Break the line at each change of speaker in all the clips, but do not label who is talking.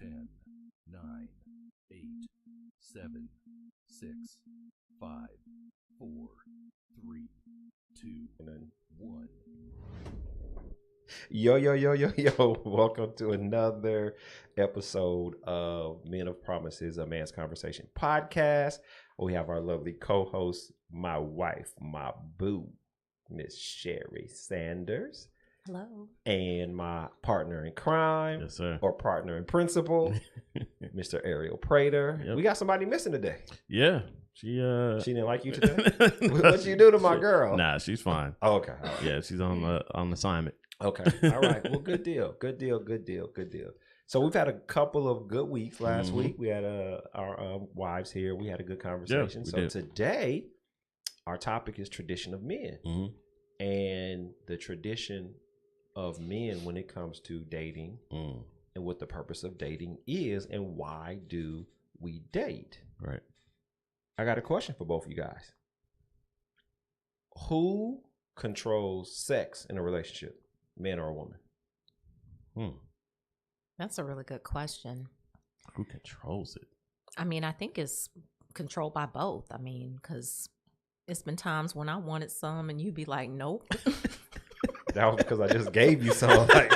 10, 9, 8, 7, 6, 5, 4, 3, 2, 1.
Yo. Welcome to another episode of Men of Promises, a Man's Conversation podcast. We have our lovely co-host, my wife, my boo, Miss Sherry Sanders.
Hello.
And my partner in crime,
yes, sir,
or partner in principle, Mr. Ariel Prater.
Yep.
We got somebody missing today.
Yeah,
she didn't like you today. What'd you do to my girl?
Nah, she's fine.
Oh, okay. Right.
Yeah, she's on assignment.
Okay. All right. Well, good deal. So we've had a couple of good weeks. Last week we had our wives here. We had a good conversation.
Yeah,
today our topic is tradition of men, and the tradition of men when it comes to dating, and what the purpose of dating is, and why do we date?
Right.
I got a question for both of you guys. Who controls sex in a relationship, man or a woman?
That's a really good question.
Who controls it?
I mean, I think it's controlled by both. I mean, because it's been times when I wanted some and you'd be like, nope.
That was because I just gave you some like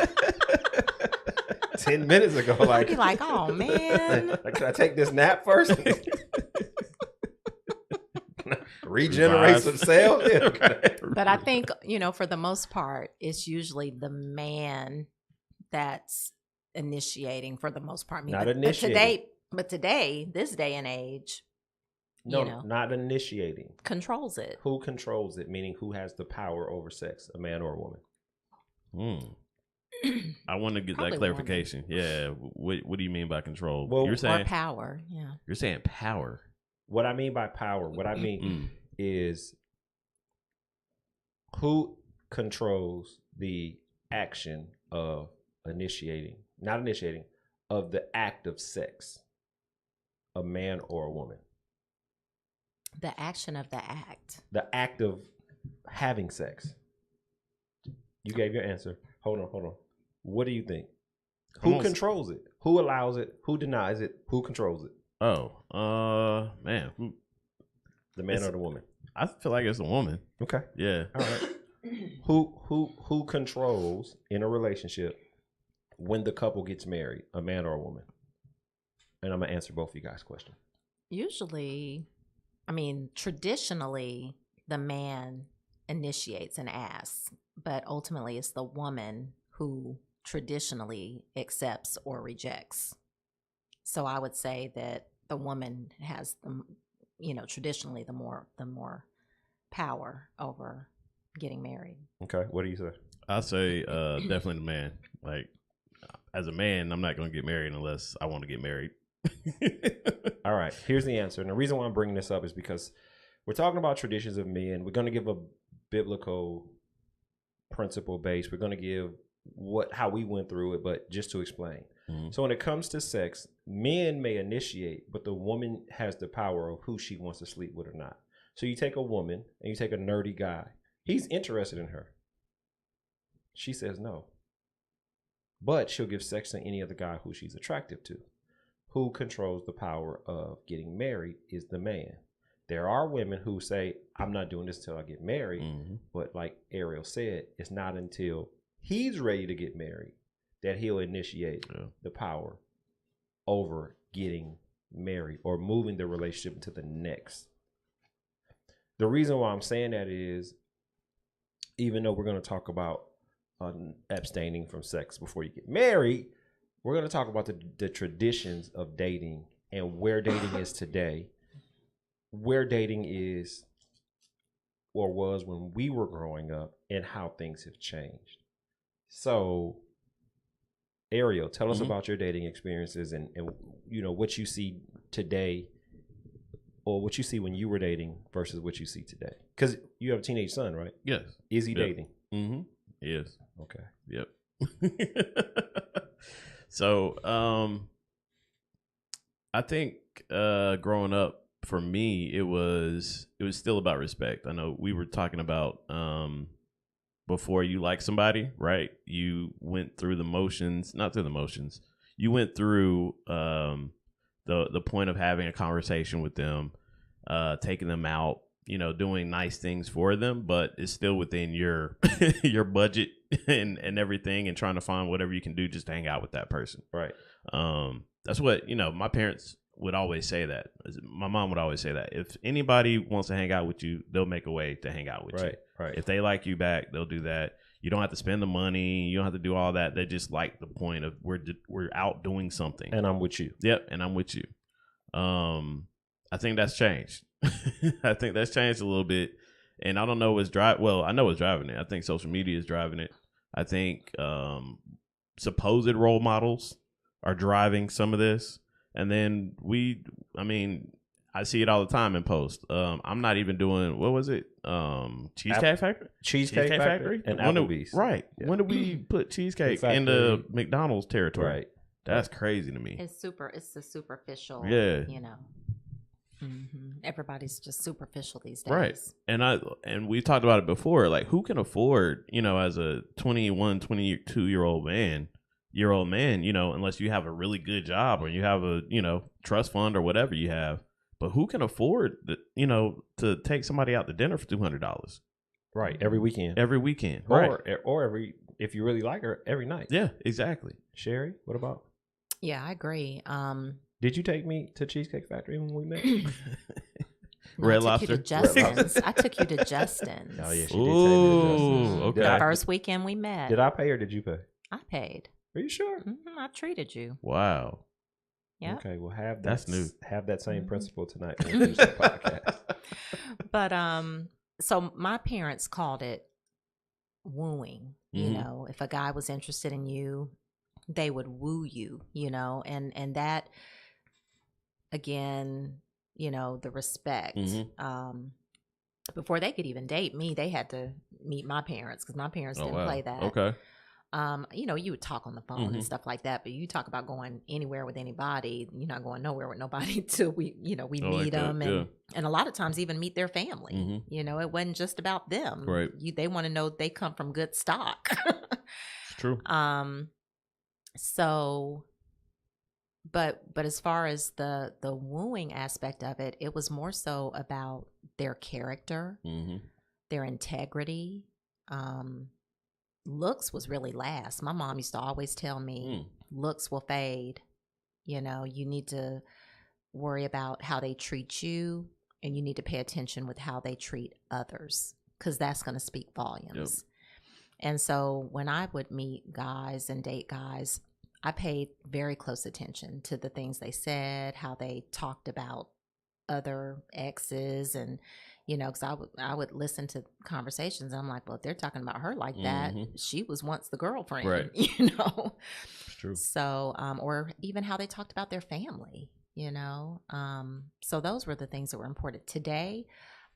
10 minutes ago.
I'd be like, oh, man.
Can I take this nap first? Regenerate some cells? Yeah, okay.
But I think, for the most part, it's usually the man that's initiating for the most part.
Not initiating.
But today, this day and age,
No, not initiating.
Controls it.
Who controls it? Meaning who has the power over sex, a man or a woman?
I want to get
Probably
that clarification.
Woman.
Yeah. What do you mean by control?
Well,
you're saying
or power. Yeah.
You're saying power.
What I mean by power, is who controls the action of not initiating, of the act of sex, a man or a woman?
The action of the act.
The act of having sex. You gave your answer. Hold on. What do you think? Who controls it? Who allows it? Who denies it? Who controls it?
Oh, man.
The man or the woman?
I feel like it's a woman.
Okay.
Yeah.
All right. Who controls in a relationship when the couple gets married, a man or a woman? And I'm gonna answer both of you guys' questions.
Usually, traditionally, the man initiates and asks, but ultimately it's the woman who traditionally accepts or rejects. So I would say that the woman has traditionally the more power over getting married.
Okay, what do you say?
I say definitely the man. Like, as a man, I'm not going to get married unless I want to get married.
All right, here's the answer. And the reason why I'm bringing this up is because we're talking about traditions of men. We're going to give a biblical principle base. We're going to give how we went through it, but just to explain. So when it comes to sex, men may initiate, but the woman has the power of who she wants to sleep with or not. So you take a woman and you take a nerdy guy. He's interested in her. She says no. But she'll give sex to any other guy who she's attractive to. Who controls the power of getting married is the man. There are women who say, I'm not doing this till I get married. But like Ariel said, it's not until he's ready to get married that he'll initiate the power over getting married or moving the relationship into the next. The reason why I'm saying that is, even though we're going to talk about abstaining from sex before you get married, we're going to talk about the traditions of dating and where dating is today, where dating is or was when we were growing up, and how things have changed. So, Ariel, tell us about your dating experiences and what you see today, or what you see when you were dating versus what you see today. Because you have a teenage son, right?
Yes.
Is he dating?
Yes.
Okay.
Yep. So, I think growing up, for me, it was still about respect. I know we were talking about before you like somebody, right? You went through the motions, not through the motions. you went through the point of having a conversation with them, taking them out, doing nice things for them, but it's still within your your budget and everything, and trying to find whatever you can do just to hang out with that person.
Right.
That's what, my parents would always say that. My mom would always say that. If anybody wants to hang out with you, they'll make a way to hang out with you.
Right.
If they like you back, they'll do that. You don't have to spend the money. You don't have to do all that. They just like the point of we're out doing something.
And I'm with you.
Yep, and I'm with you. I think that's changed. I think that's changed a little bit. And I don't know what's well, I know what's driving it. I think social media is driving it. I think supposed role models are driving some of this. And then I see it all the time in post. I'm not even doing, what was it? Cheesecake Factory?
Cheesecake Factory and Applebee's.
Right.
Yeah.
When did we put cheesecake into McDonald's territory?
Right.
That's crazy to me.
It's the superficial,
Yeah.
Everybody's just superficial these days.
Right. And we talked about it before, like who can afford, as a 21, 22-year-old man, unless you have a really good job or you have a, trust fund or whatever you have. But who can afford, to take somebody out to dinner for $200?
Right. Every weekend.
Right.
Or every, if you really like her, every night.
Yeah, exactly.
Sherry, what about?
Yeah, I agree.
Did you take me to Cheesecake Factory when we met?
Red
I took you
Lobster?
to Justin's. I took you to Justin's.
Oh, yeah, she did take me to
Ooh,
Justin's.
okay.
Did I-
First weekend we met.
Did I pay or did you pay?
I paid.
Are you sure?
I treated you.
Wow.
Yeah.
Okay, well have that.
That's new.
Have that same principle tonight when we do some podcast.
But so my parents called it wooing. If a guy was interested in you, they would woo you. And that again, the respect. Before they could even date me, they had to meet my parents because my parents didn't play that.
Okay.
You would talk on the phone and stuff like that, but you talk about going anywhere with anybody, you're not going nowhere with nobody till we meet them and a lot of times even meet their family. It wasn't just about them.
Right.
They want to know they come from good stock.
It's true.
So, but as far as the wooing aspect of it, it was more so about their character, their integrity. Looks was really last. My mom used to always tell me, looks will fade. You need to worry about how they treat you, and you need to pay attention with how they treat others, because that's going to speak volumes. Yep. And so when I would meet guys and date guys, I paid very close attention to the things they said, how they talked about other exes, and because I would listen to conversations. I'm like, well, if they're talking about her like that, she was once the girlfriend,
right?
It's
true.
So, or even how they talked about their family, So those were the things that were important. Today,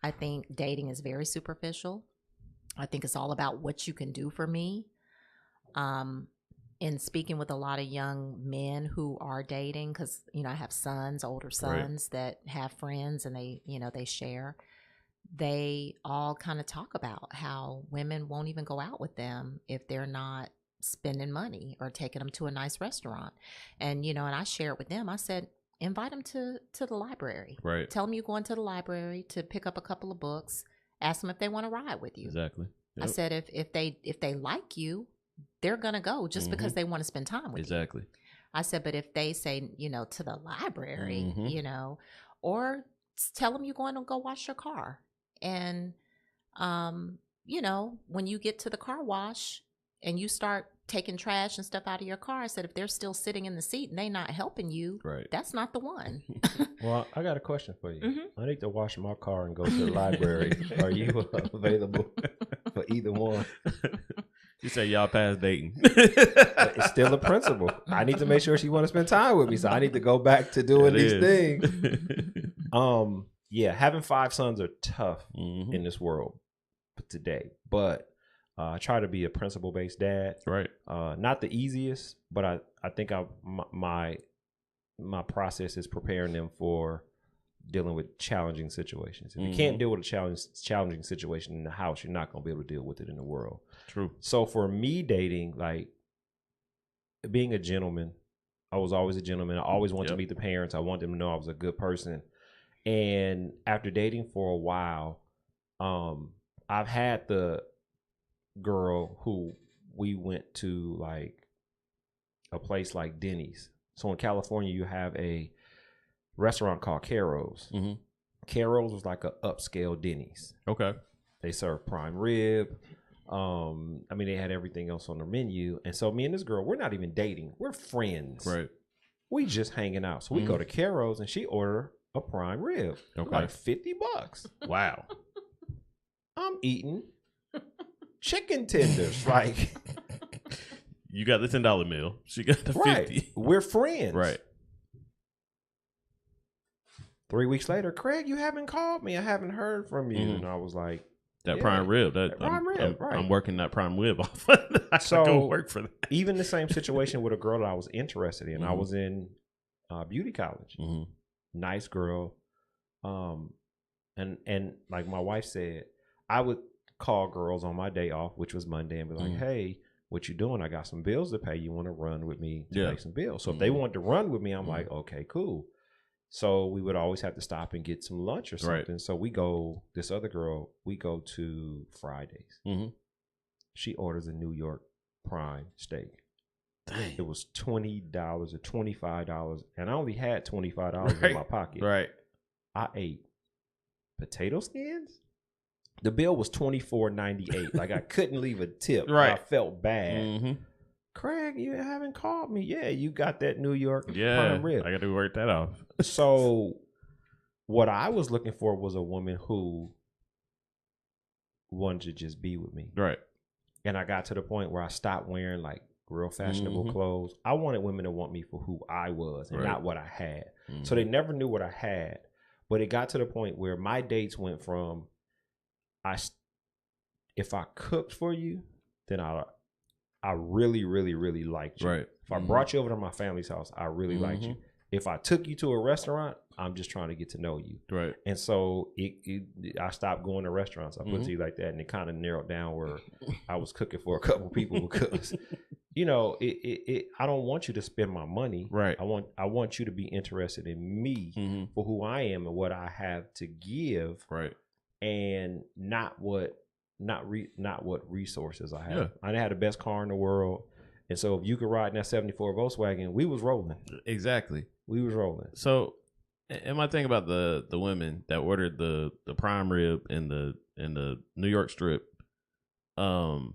I think dating is very superficial. I think it's all about what you can do for me. In speaking with a lot of young men who are dating, because I have sons, older sons that have friends, and they share. They all kind of talk about how women won't even go out with them if they're not spending money or taking them to a nice restaurant. And, and I shared with them, I said, invite them to the library.
Right.
Tell them you're going to the library to pick up a couple of books. Ask them if they want to ride with you.
Exactly. Yep.
I said, if they like you, they're going to go just because they want to spend time with you.
Exactly.
I said, but if they say, to the library, or tell them you're going to go wash your car. And, when you get to the car wash and you start taking trash and stuff out of your car, I said, if they're still sitting in the seat and they not helping you, that's not the one.
Well, I got a question for you. I need to wash my car and go to the library. Are you available for either one?
You say y'all past dating.
It's still a principle. I need to make sure she want to spend time with me, so I need to go back to doing these things. Yeah, having 5 sons are tough in this world today, but I try to be a principle-based dad.
Right.
Not the easiest, but I think my process is preparing them for dealing with challenging situations. If you can't deal with a challenging situation in the house, you're not going to be able to deal with it in the world.
True.
So for me, dating, like being a gentleman, I was always a gentleman. I always wanted to
Yep.
meet the parents. I wanted them to know I was a good person. And after dating for a while, I've had the girl who we went to like a place like Denny's. So in California, you have a restaurant called Caro's.
Mm-hmm.
Caro's was like a upscale Denny's.
Okay.
They serve prime rib. I mean, they had everything else on the menu. And so me and this girl, we're not even dating. We're friends.
Right.
We just hanging out. So we go to Caro's and she order a prime rib.
Okay.
Like $50.
Wow.
I'm eating chicken tenders. Like,
You got the $10 meal. She got the
right.
50.
We're friends.
Right.
3 weeks later, Craig, you haven't called me. I haven't heard from you. And I was like,
That
yeah,
prime rib.
that prime rib, right.
I'm working that prime rib off. I
So,
go work for that.
even the same situation with a girl that I was interested in. I
Mhm.
was in beauty college.
Mm-hmm.
Nice girl. And like my wife said, I would call girls on my day off, which was Monday, and be like, hey, what you doing? I got some bills to pay. You want to run with me to pay some bills? So if they wanted to run with me, I'm like, okay, cool. So we would always have to stop and get some lunch or something. Right. So we go, this other girl, we go to Fridays.
Mm-hmm.
She orders a New York prime steak.
Dang.
It was $20 or $25, and I only had $25 in my pocket.
Right.
I ate potato skins. The bill was $24.98. Like, I couldn't leave a tip.
Right.
I felt bad.
Mm-hmm.
Craig, you haven't called me. Yeah, you got that New York
Yeah,
prime rib.
I got to work that off.
So what I was looking for was a woman who wanted to just be with me.
Right.
And I got to the point where I stopped wearing like real fashionable clothes. I wanted women to want me for who I was and not what I had. So they never knew what I had. But it got to the point where my dates went from, if I cooked for you, then I really, really, really liked you.
Right.
If I brought you over to my family's house, I really liked you. If I took you to a restaurant, I'm just trying to get to know you.
Right.
And so I stopped going to restaurants. I put it to you like that, and it kind of narrowed down where I was cooking for a couple people because, you know, I don't want you to spend my money.
Right.
I want you to be interested in me for who I am and what I have to give.
Right.
And not what resources I have.
Yeah.
I had the best car in the world. And so if you could ride in that 74 Volkswagen, we was rolling.
Exactly.
We was rolling.
So, and my thing about the women that ordered the prime rib and the New York strip, and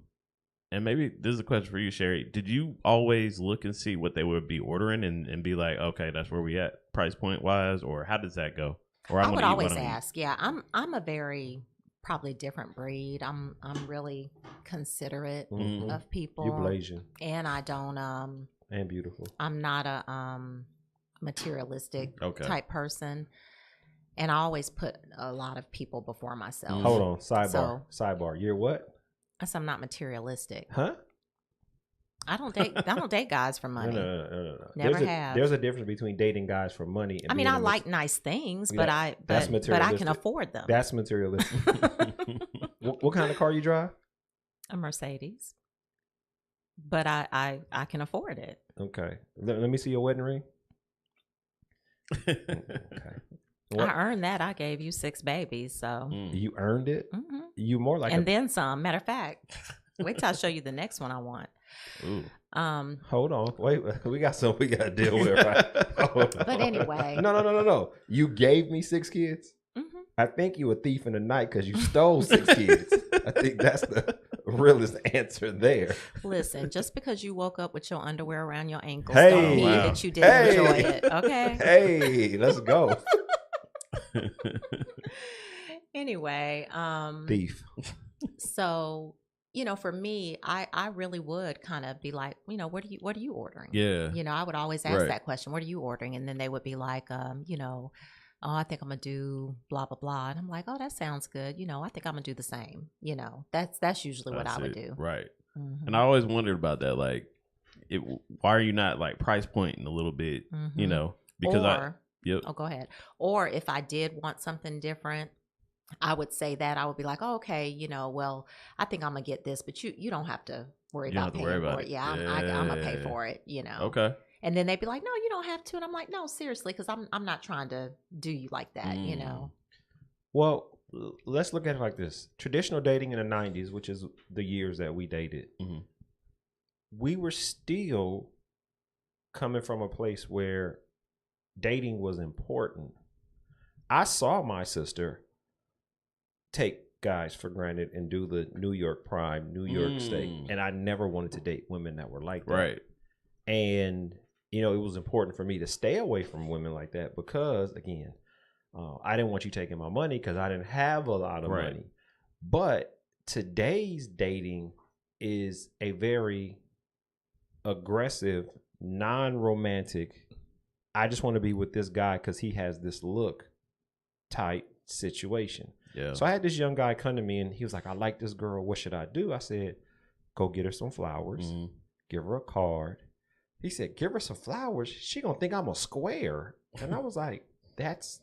maybe this is a question for you, Sherry. Did you always look and see what they would be ordering and be like, okay, that's where we at price point wise, or how does that go? Or
I would always ask. Yeah, I'm a very probably different breed. I'm really considerate of people.
You're Blasian.
And I don't
and beautiful.
I'm not a materialistic type person. And I always put a lot of people before myself.
Hold on, sidebar. You're what?
I said I'm not materialistic.
Huh?
I don't date guys for money.
No.
Never have.
There's a difference between dating guys for money. And
I like nice things, but I can afford them.
That's materialistic. What kind of car you drive?
A Mercedes. But I can afford it.
Okay. Let me see your wedding ring. Okay.
I earned that. I gave you 6 babies, so
you earned it.
Mm-hmm.
You more like,
and then some. Matter of fact, wait till I show you the next one I want.
Ooh.
Hold on, wait. We got something we got to deal with. Right?
But anyway,
no. You gave me 6 kids. Mm-hmm. I think you a thief in the night because you stole 6 kids. I think that's the realest answer there.
Listen, just because you woke up with your underwear around your ankles don't mean that you didn't enjoy it. Okay.
Hey, let's go.
Anyway,
thief.
So, you know, for me, I really would kind of be like, you know, what are you ordering?
Yeah.
You know, I would always ask that question, what are you ordering? And then they would be like, you know, oh, I think I'm gonna do blah blah blah. And I'm like, oh, that sounds good. You know, I think I'm gonna do the same. You know, that's usually what I would do.
Right.
Mm-hmm.
And I always wondered about that, like, why are you not like price pointing a little bit?
Mm-hmm.
You know, because
Oh, go ahead. Or if I did want something different, I would say that I would be like, oh, okay, you know, well, I think I'm gonna get this, but you don't have to worry about paying for it. Yeah, I'm gonna pay for it. You know.
Okay.
And then they'd be like, no, you don't have to. And I'm like, no, seriously, because I'm not trying to do you like that, you know?
Well, let's look at it like this. Traditional dating in the 90s, which is the years that we dated, we were still coming from a place where dating was important. I saw my sister take guys for granted and do the New York Prime, New York State. And I never wanted to date women that were like that.
Right.
And, you know, it was important for me to stay away from women like that because, again, I didn't want you taking my money because I didn't have a lot of money. But today's dating is a very aggressive, non-romantic, I just want to be with this guy because he has this look type situation. Yeah. So I had this young guy come to me and he was like, I like this girl. What should I do? I said, go get her some flowers. Give her a card. He said, give her some flowers. She gonna think I'm a square. And I was like, that's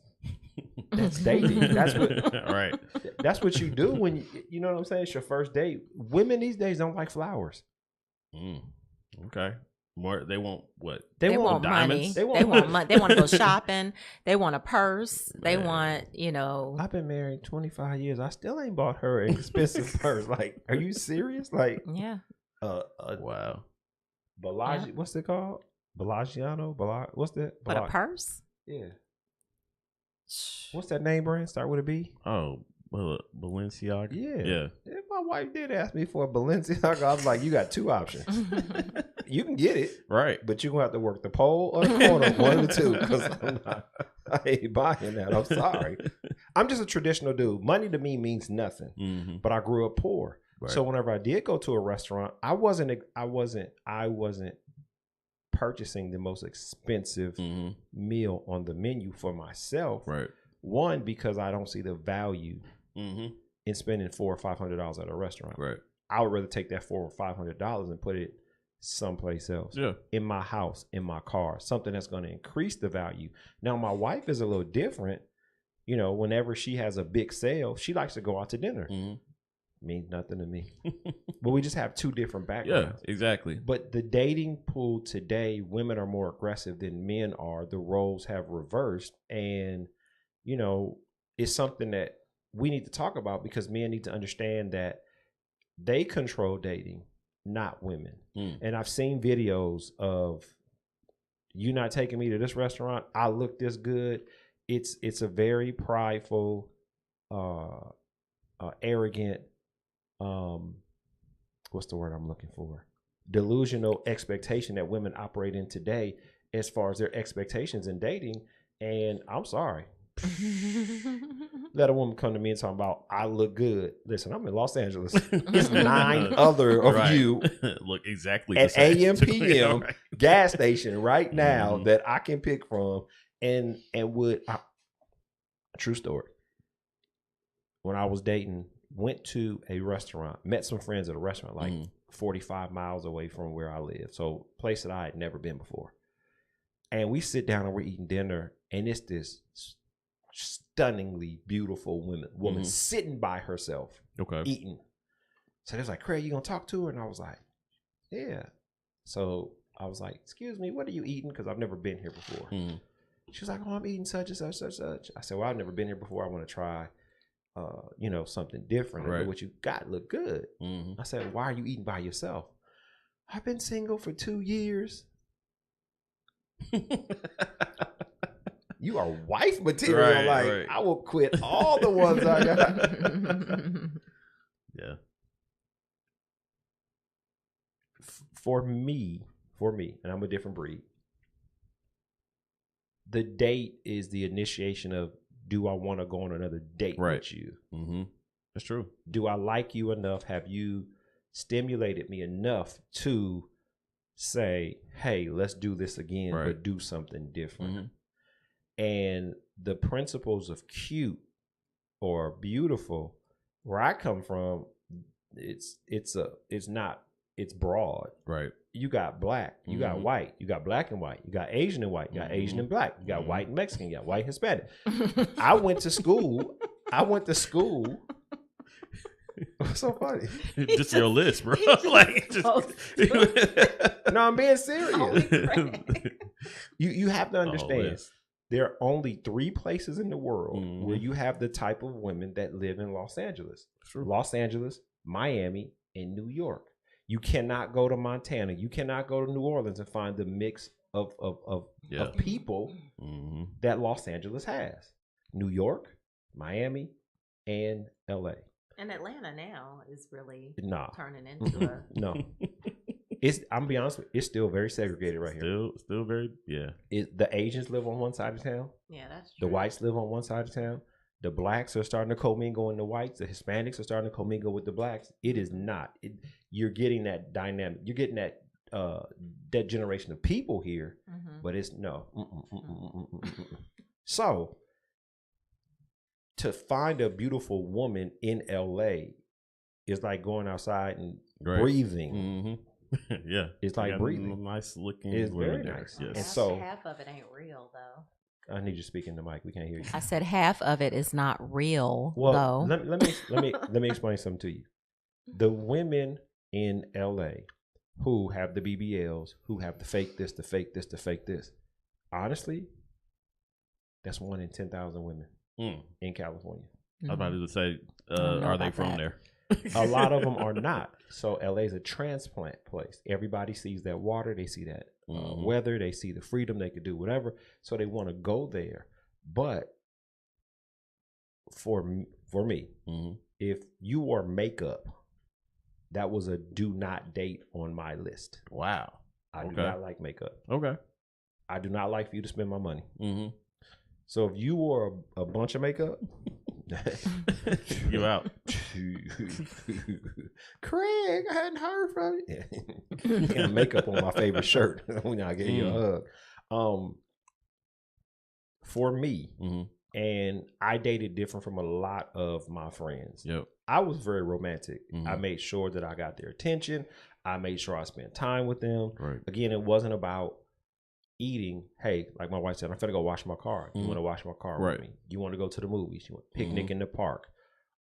dating. That's what right. That's what you do when you know what I'm saying? It's your first date. Women these days don't like flowers.
Okay. More they want what?
They want money. They want money. They want to go shopping. They want a purse. They want, you know.
I've been married 25 years. I still ain't bought her an expensive purse. Like, are you serious? Like,
yeah.
Wow.
Bellagio, what's it called? Bellagio? What's that?
What, a purse?
Yeah. What's that name brand? Start with a B?
Oh, Balenciaga.
Yeah. If my wife did ask me for a Balenciaga, I was like, you got two options. You can get it.
Right.
But you're going to have to work the pole or the corner, one of the two. Because I ain't buying that. I'm sorry. I'm just a traditional dude. Money to me means nothing. But I grew up poor. Right. So whenever I did go to a restaurant, I wasn't purchasing the most expensive meal on the menu for myself.
Right.
One, because I don't see the value in spending $400 or $500 at a restaurant.
Right.
I would rather take that $400 or $500 and put it someplace else. Yeah. In my house, in my car, something that's going to increase the value. Now, my wife is a little different. You know, whenever she has a big sale, she likes to go out to dinner. Means nothing to me. But we just have two different backgrounds.
Yeah, exactly.
But the dating pool today, women are more aggressive than men are. The roles have reversed. And, you know, it's something that we need to talk about because men need to understand that they control dating, not women. And I've seen videos of you not taking me to this restaurant. I look this good. It's a very prideful, arrogant, what's the word I'm looking for? Delusional expectation that women operate in today as far as their expectations in dating. And I'm sorry. Let a woman come to me and talk about I look good. Listen, I'm in Los Angeles. It's 9 other of you
look exactly
at AM PM gas station right now that I can pick from and would true story. When I was dating, went to a restaurant, met some friends at a restaurant like 45 miles away from where I live. So place that I had never been before. And we sit down and we're eating dinner and it's this stunningly beautiful woman sitting by herself eating. So they was like, Craig, you gonna talk to her? And I was like, yeah. So I was like, excuse me, what are you eating? Because I've never been here before. She was like, oh, I'm eating such and such, such, such. I said, well, I've never been here before. I want to try you know, something different. Right. What you got look good. I said, why are you eating by yourself? I've been single for 2 years. You are wife material. Right. I will quit all the ones I got.
Yeah.
For me, and I'm a different breed. The date is the initiation of, do I want to go on another date with you?
That's true.
Do I like you enough? Have you stimulated me enough to say, hey, let's do this again, but do something different? And the principles of cute or beautiful, where I come from, it's broad.
Right.
You got black, you got white, you got black and white, you got Asian and white, you got Asian and black, you got white and Mexican, you got white and Hispanic. I went to school. What's so funny?
Just your list, bro. Like,
no, I'm being serious. You have to
Oh,
understand.
yes.
There are only 3 places in the world
Mhm.
where you have the type of women that live in Los Angeles.
True.
Los Angeles, Miami, and New York. You cannot go to Montana. You cannot go to New Orleans and find the mix of
Yeah.
people
Mhm.
that Los Angeles has. New York, Miami, and LA.
And Atlanta now is really
Nah.
turning into a.
No. I'm gonna be honest with you, it's still very segregated right here.
Still very, yeah.
The Asians live on one side of town.
Yeah, that's true.
The whites live on one side of town. The blacks are starting to commingle in the whites. The Hispanics are starting to commingle with the blacks. It is not. You're getting that dynamic. You're getting that generation of people here, but it's no. So to find a beautiful woman in LA is like going outside and breathing.
Mm-hmm. Yeah,
it's like breathing.
Nice looking.
It's very nice.
Yes.
And so
half of it ain't real though.
I need you to speak in the mic. We can't hear you.
I said half of it is not real
well,
though.
let me explain something to you. The women in LA who have the BBLs, who have the fake this, the fake this, the fake this. Honestly, that's 1 in 10,000 women in California.
I was about to say, are they from there?
A lot of them are not. So LA is a transplant place. Everybody sees that water. They see that weather. They see the freedom. They could do whatever. So they want to go there. But for me, if you wore makeup, that was a do not date on my list.
Wow.
I do not like makeup.
Okay.
I do not like for you to spend my money.
Mm-hmm.
So if you wore a bunch of makeup,
you out.
Craig, I hadn't heard from you. And makeup on my favorite shirt when I gave you a hug. For me, and I dated different from a lot of my friends.
Yep.
I was very romantic. I made sure that I got their attention. I made sure I spent time with them.
Right.
Again, it wasn't about eating. Hey, like my wife said, I'm finna go wash my car. You want to wash my car with me? You want to go to the movies? You want picnic in the park?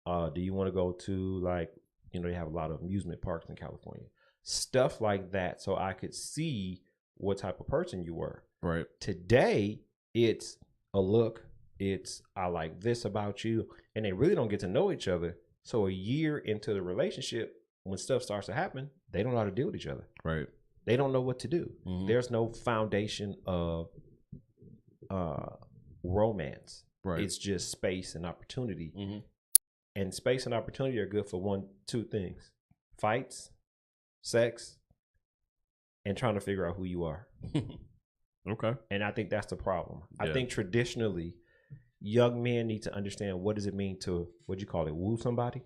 Do you want to go to, like, they have a lot of amusement parks in California, stuff like that, so I could see what type of person you were.
Right.
Today, it's a look. It's I like this about you, and they really don't get to know each other. So a year into the relationship, when stuff starts to happen, they don't know how to deal with each other.
Right.
They don't know what to do. There's no foundation of romance.
Right.
It's just space and opportunity. And space and opportunity are good for 2 things: fights, sex, and trying to figure out who you are.
Okay.
And I think that's the problem.
Yeah.
I think traditionally, young men need to understand, what does it mean to, woo somebody?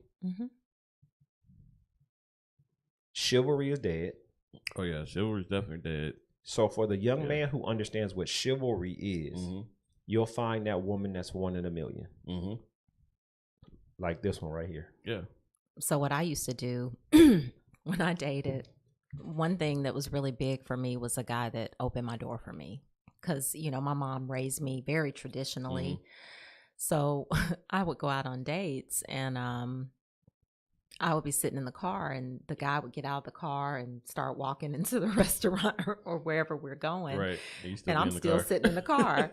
Chivalry is dead.
Oh yeah, chivalry is definitely dead.
So for the young man who understands what chivalry is, you'll find that woman that's 1 in a million. Like this one right here.
Yeah. So what I used to do when I dated, one thing that was really big for me was a guy that opened my door for me. Because, my mom raised me very traditionally. So I would go out on dates and I would be sitting in the car and the guy would get out of the car and start walking into the restaurant or wherever we're going.
Right.
And I'm still sitting in the car.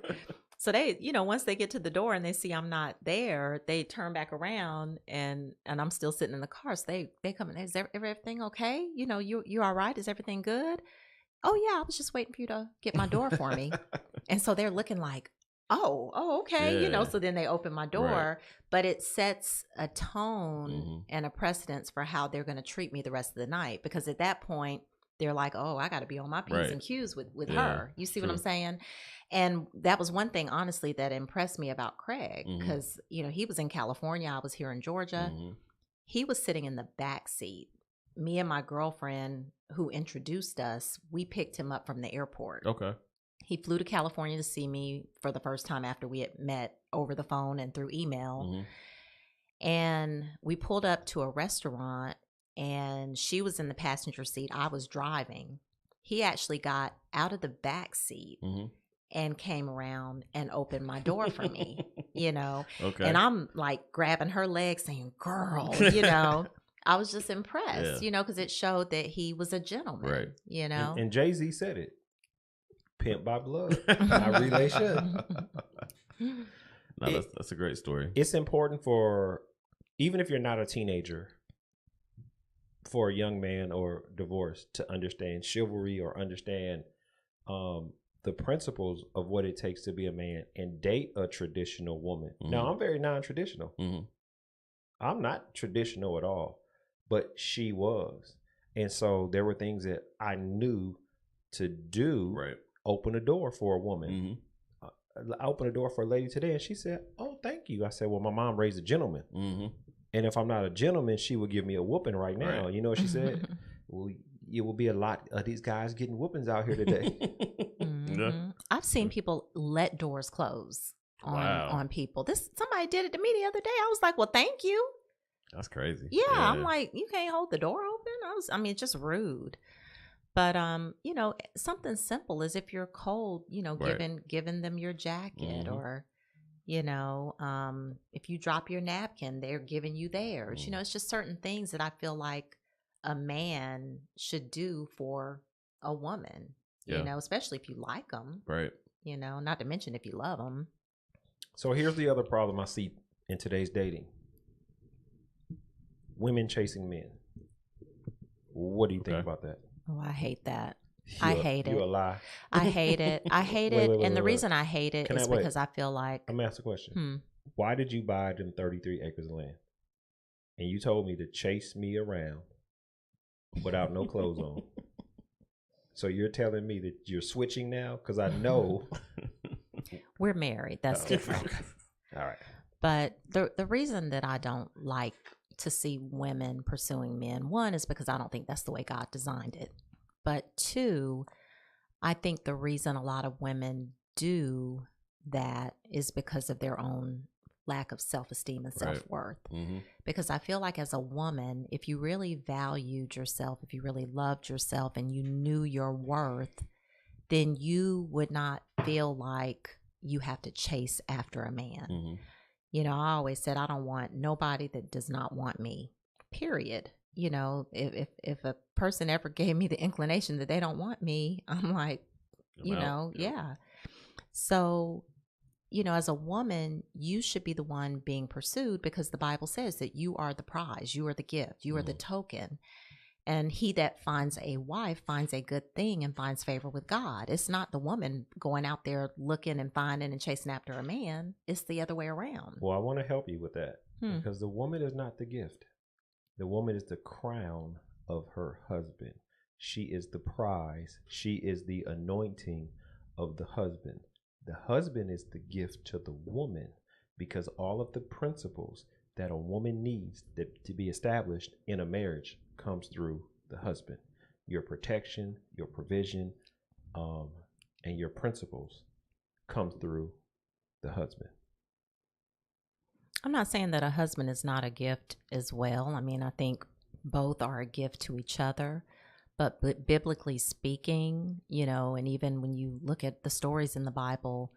So they, once they get to the door and they see I'm not there, they turn back around and I'm still sitting in the car. So they come in, is everything okay? You all right? Is everything good? Oh yeah, I was just waiting for you to get my door for me. And so they're looking like, oh, okay.
Yeah.
So then they open my door,
Right.
but it sets a tone and a precedence for how they're going to treat me the rest of the night. Because at that point, they're like, oh, I got to be on my P's and Q's with her. You see what I'm saying? And that was one thing, honestly, that impressed me about Craig. Because, he was in California. I was here in Georgia. He was sitting in the back seat. Me and my girlfriend who introduced us, we picked him up from the airport.
Okay.
He flew to California to see me for the first time after we had met over the phone and through email. And we pulled up to a restaurant and she was in the passenger seat. I was driving. He actually got out of the back seat and came around and opened my door for me, Okay. And I'm like grabbing her leg saying, girl, I was just impressed, because it showed that he was a gentleman,
Right.
And Jay-Z said it. pimp by blood, not relation.
No, that's a great story.
It's important for, even if you're not a teenager, for a young man or divorced to understand chivalry or understand the principles of what it takes to be a man and date a traditional woman.
Mm-hmm.
Now, I'm very non-traditional.
Mm-hmm.
I'm not traditional at all, but she was. And so there were things that I knew to do,
Right.
open a door for a woman.
Mm-hmm.
I opened a door for a lady today and she said, "Oh, thank you." I said, "Well, my mom raised a gentleman.
Mm-hmm.
And if I'm not a gentleman, she would give me a whooping right now."
Right.
You know what she said? "Well, it will be a lot of these guys getting whoopings out here today."
Mm-hmm. I've seen people let doors close on people. Somebody did it to me the other day. I was like, "Well, thank you."
That's crazy.
Yeah, I'm like, you can't hold the door open. I mean, it's just rude. But you know, something simple is if you're cold, you know,
Right.
giving them your jacket, or you know, if you drop your napkin, they're giving you theirs. You know, it's just certain things that I feel like a man should do for a woman.
Yeah.
You know, especially if you like them.
Right.
You know, not to mention if you love them.
So here's the other problem I see in today's dating: women chasing men. What do you think about that?
Oh, I hate that. I hate it.
You a lie.
I hate it. I hate
Wait,
it.
wait, wait,
And the
wait,
reason I hate it is because I feel like,
I'm gonna ask a question. Why did you buy them 33 acres of land? And you told me to chase me around without no clothes on. So you're telling me that you're switching now? Because I know
we're married. That's different.
All right.
But the reason that I don't like to see women pursuing men, one, is because I don't think that's the way God designed it. But two, I think the reason a lot of women do that is because of their own lack of self-esteem and self-worth.
Mm-hmm.
Because I feel like as a woman, if you really valued yourself, if you really loved yourself and you knew your worth, then you would not feel like you have to chase after a man.
Mm-hmm.
You know, I always said I don't want nobody that does not want me, period. You know, if a person ever gave me the inclination that they don't want me, I'm like, yeah. So, you know, as a woman, you should be the one being pursued because the Bible says that you are the prize, you are the gift, you are the token. And he that finds a wife finds a good thing and finds favor with God. It's not the woman going out there looking and finding and chasing after a man. It's the other way around.
Well, I want to help you with that because the woman is not the gift. The woman is the crown of her husband. She is the prize. She is the anointing of the husband. The husband is the gift to the woman because all of the principles that a woman needs to be established in a marriage comes through the husband. Your protection, your provision, and your principles come through the husband.
I'm not saying that a husband is not a gift as well. I mean, I think both are a gift to each other. But biblically speaking, you know, and even when you look at the stories in the Bible,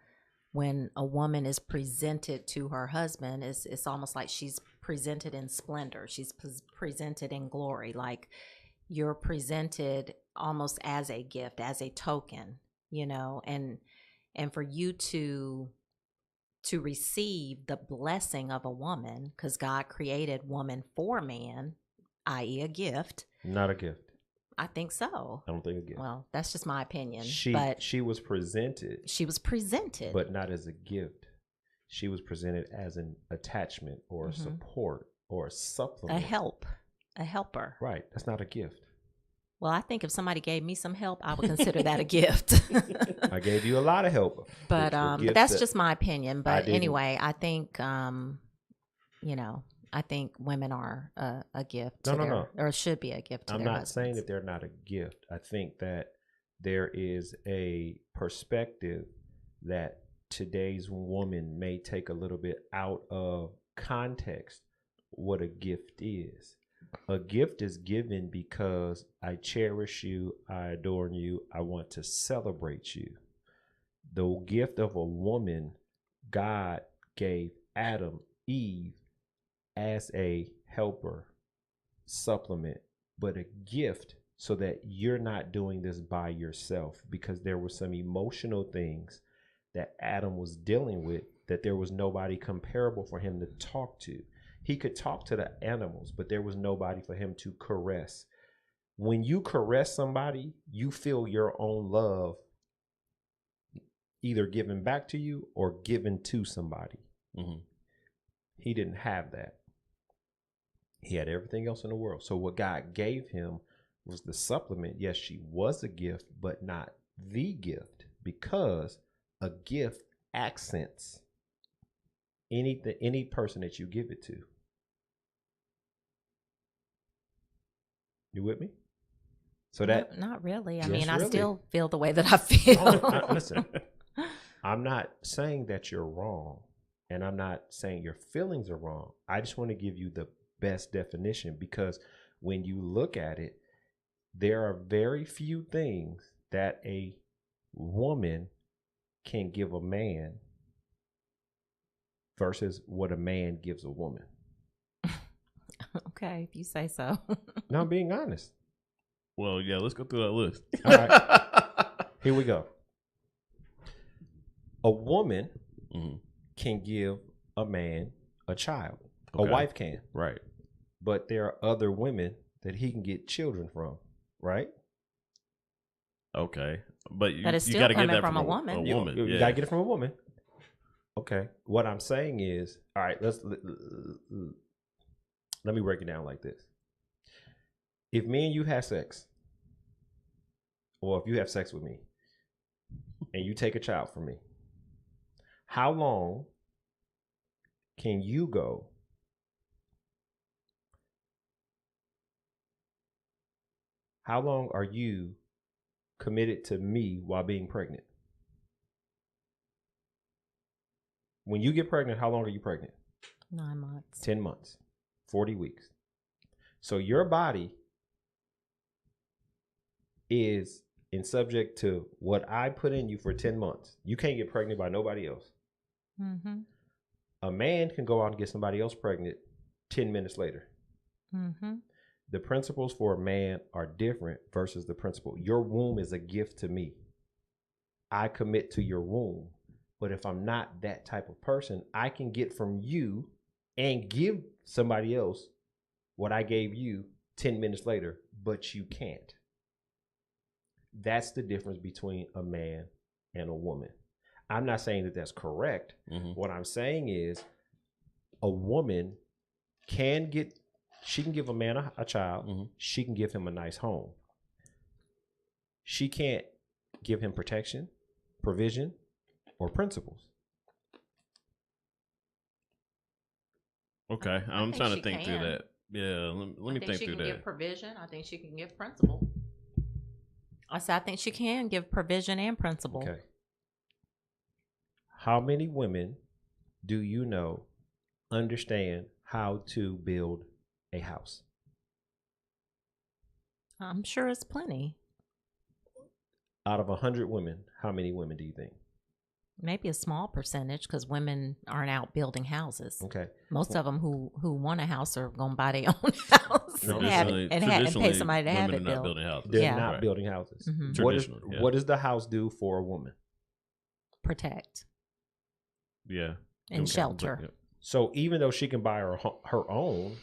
when a woman is presented to her husband, it's almost like she's presented in splendor. She's presented in glory. Like you're presented almost as a gift, as a token, you know, and for you to receive the blessing of a woman, because God created woman for man, i.e. a gift.
Not a gift.
I think so.
I don't think a gift.
Well, that's just my opinion.
But she was presented.
She was presented.
But not as a gift. She was presented as an attachment or a support or a supplement.
A helper.
Right. That's not a gift.
Well, I think if somebody gave me some help, I would consider that a gift.
I gave you a lot of help.
But that's just my opinion. But anyway, I think, you know, I think women are a gift to or should be a gift to their husbands.
I'm not saying that they're not a gift. I think that there is a perspective that today's woman may take a little bit out of context what a gift is. A gift is given because I cherish you, I adore you, I want to celebrate you. The gift of a woman, God gave Adam, Eve, as a helper, supplement, but a gift so that you're not doing this by yourself, because there were some emotional things that Adam was dealing with that there was nobody comparable for him to talk to. He could talk to the animals, but there was nobody for him to caress. When you caress somebody, you feel your own love either given back to you or given to somebody.
Mm-hmm.
He didn't have that. He had everything else in the world. So what God gave him was the supplement. Yes, she was a gift, but not the gift, because a gift accents any person that you give it to. You with me? So that
not really. I
Yes,
mean, I
really.
still feel the way that I feel.
Listen, I'm not saying that you're wrong, and I'm not saying your feelings are wrong. I just want to give you the best definition, because when you look at it, there are very few things that a woman can give a man versus what a man gives a woman.
Okay, if you say so.
No, I'm being honest.
Well, yeah, let's go through that list.
All right. Here we go. A woman can give a man a child.
Okay.
A wife can.
Right.
But there are other women that he can get children from, right?
Okay. But you
it's still
got to get
coming
that
from a woman.
You
yeah.
got to get it from a woman. Okay. What I'm saying is, all right, let me break it down like this. If me and you have sex, or if you have sex with me, and you take a child from me, how long can you go how long are you committed to me while being pregnant? When you get pregnant, how long are you pregnant?
9 months.
10 months, 40 weeks. So your body is in subject to what I put in you for 10 months. You can't get pregnant by nobody else.
Mm-hmm.
A man can go out and get somebody else pregnant 10 minutes later.
Mm-hmm.
The principles for a man are different versus the principle. Your womb is a gift to me. I commit to your womb. But if I'm not that type of person, I can get from you and give somebody else what I gave you 10 minutes later, but you can't. That's the difference between a man and a woman. I'm not saying that that's correct.
Mm-hmm.
What I'm saying is a woman can give a man a child.
Mm-hmm.
She can give him a nice home. She can't give him protection, provision, or principles.
Okay.
I
I'm
think
trying
she
to think
can.
through that. Yeah, let me think
she
through
can
that.
give provision. I think she can give principle. I said I think she can give provision and principle.
Okay. How many women do you know understand how to build a house?
I'm sure it's plenty.
Out of 100 women, how many women do you think?
Maybe a small percentage, because women aren't out building houses.
Okay.
Most of them who want a house are going to buy their own house
No,
and pay somebody to have
women
it
are not
built.
building houses.
They're
Yeah.
not
Right.
building houses.
Mhm.
What does the house do for a woman?
Protect
Yeah.
and
Okay.
shelter.
Yeah.
So even though she can buy her own,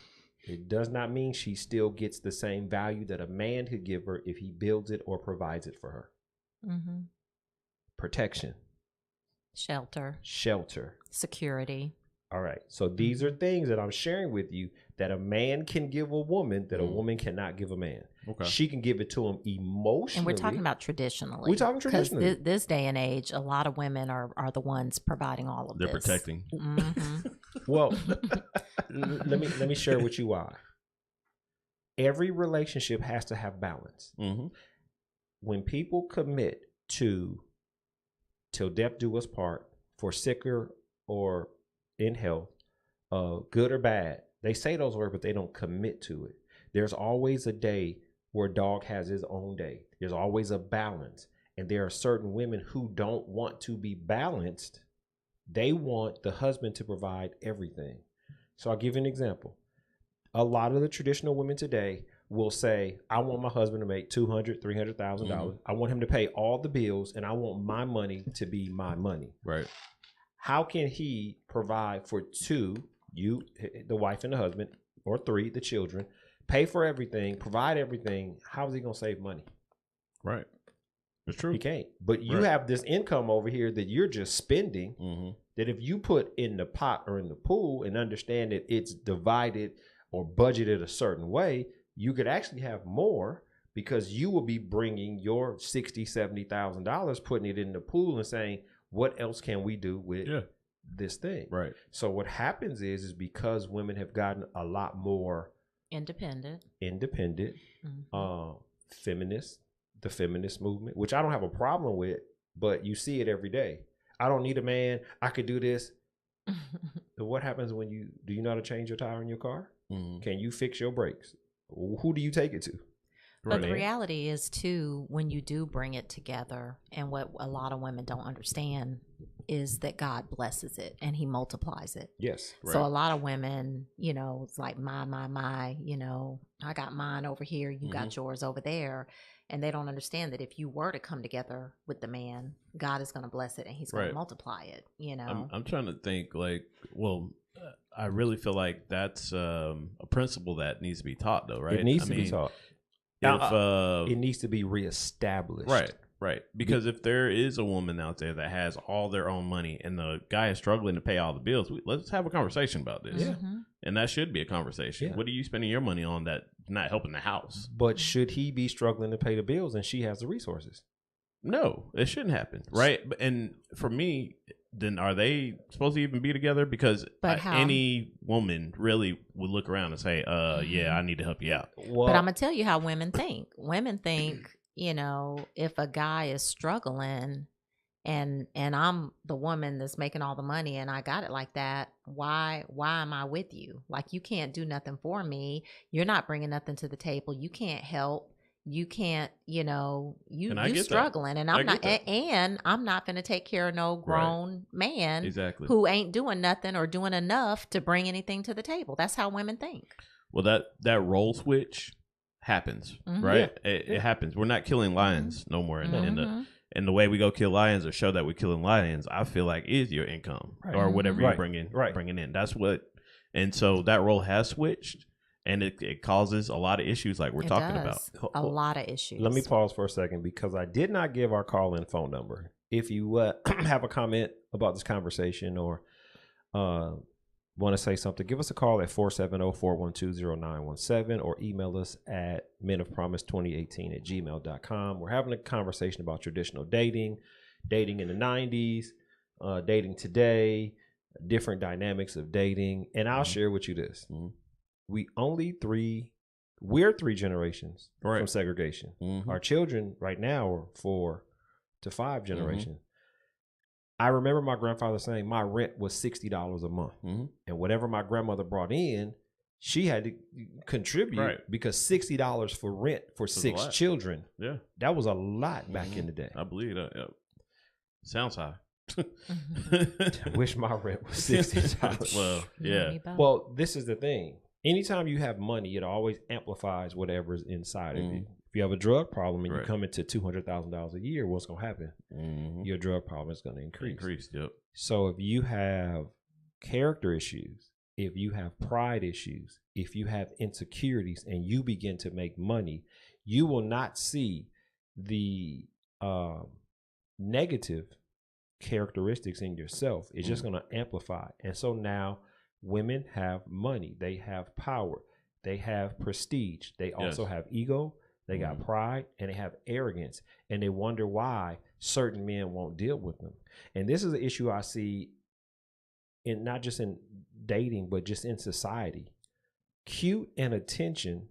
it does not mean she still gets the same value that a man could give her if he builds it or provides it for her.
Mm-hmm.
Protection,
Shelter,
shelter.
security.
All right. So these are things that I'm sharing with you that a man can give a woman that a woman cannot give a man.
Okay.
She can give it to him emotionally.
And we're talking about traditionally.
We're talking traditionally.
Because this day and age, a lot of women are the ones providing all of
They're
this.
protecting.
Mm-hmm.
Well, let me share with you why. Every relationship has to have balance.
Mm-hmm.
When people commit to till death do us part, for sicker or in health, good or bad, they say those words, but they don't commit to it. There's always a day where a dog has his own day. There's always a balance. And there are certain women who don't want to be balanced. They want the husband to provide everything. So I'll give you an example. A lot of the traditional women today will say, I want my husband to make $200,000, $300,000. I want him to pay all the bills, and I want my money to be my money.
Right.
How can he provide for two, you, the wife and the husband, or three, the children, pay for everything, provide everything? How is he going to save money?
Right. It's true.
He can't. But you have this income over here that you're just spending, that if you put in the pot or in the pool and understand that it's divided or budgeted a certain way, you could actually have more, because you will be bringing your $60,000, $70,000, putting it in the pool and saying, what else can we do with this thing?
Right.
So what happens is because women have gotten a lot more
independent,
feminist, the feminist movement, which I don't have a problem with, but you see it every day. I don't need a man. I could do this. So what happens when do you know how to change your tire in your car? Can you fix your brakes? Who do you take it to?
But the reality is, too, when you do bring it together, and what a lot of women don't understand is that God blesses it and he multiplies it.
Yes.
Right. So a lot of women, it's like my, I got mine over here, you got yours over there. And they don't understand that if you were to come together with the man, God is going to bless it and he's going to multiply it,
I'm trying to think I really feel like that's a principle that needs to be taught, though, right?
It needs to be taught. It needs to be reestablished.
Right. Because if there is a woman out there that has all their own money and the guy is struggling to pay all the bills, let's have a conversation about this. Yeah. And that should be a conversation. Yeah. What are you spending your money on that's not helping the house?
But should he be struggling to pay the bills and she has the resources?
No, it shouldn't happen. Right. And for me, then are they supposed to even be together? Because any woman really would look around and say, yeah, I need to help you out.
Well, but I'm going to tell you how women think. Women think, if a guy is struggling and I'm the woman that's making all the money and I got it like that, why am I with you? Like, you can't do nothing for me. You're not bringing nothing to the table. You can't help. You can't, you struggling, and I'm not going to take care of no grown man who ain't doing nothing or doing enough to bring anything to the table. That's how women think.
Well, that role switch happens, right? Yeah. It happens. We're not killing lions no more. And the way we go kill lions or show that we're killing lions, I feel like is your income or whatever you're bringing in. That's what, and so that role has switched. And it causes a lot of issues like we're talking about.
A lot of issues.
Let me pause for a second because I did not give our call-in phone number. If you have a comment about this conversation or want to say something, give us a call at 470-412-0917 or email us at menofpromise2018@gmail.com. We're having a conversation about traditional dating in the 90s, dating today, different dynamics of dating. And I'll share with you this. We're three generations from segregation. Our children right now are 4 to 5 generations. I remember my grandfather saying my rent was $60 a month. And whatever my grandmother brought in, she had to contribute because $60 for rent for 6 children. Yeah. That was a lot back in the day.
I believe that. Yep. Sounds high.
I wish my rent was $60.
Well, yeah.
Well, this is the thing. Anytime you have money, it always amplifies whatever's inside of you. If you have a drug problem and you come into $200,000 a year, what's going to happen? Your drug problem is going to increase.
Yep.
So if you have character issues, if you have pride issues, if you have insecurities and you begin to make money, you will not see the negative characteristics in yourself. It's just going to amplify. And so now women have money, they have power, they have prestige, they also have ego, they got pride, and they have arrogance, and they wonder why certain men won't deal with them. And this is an issue I see in not just in dating, but just in society. Cute and attention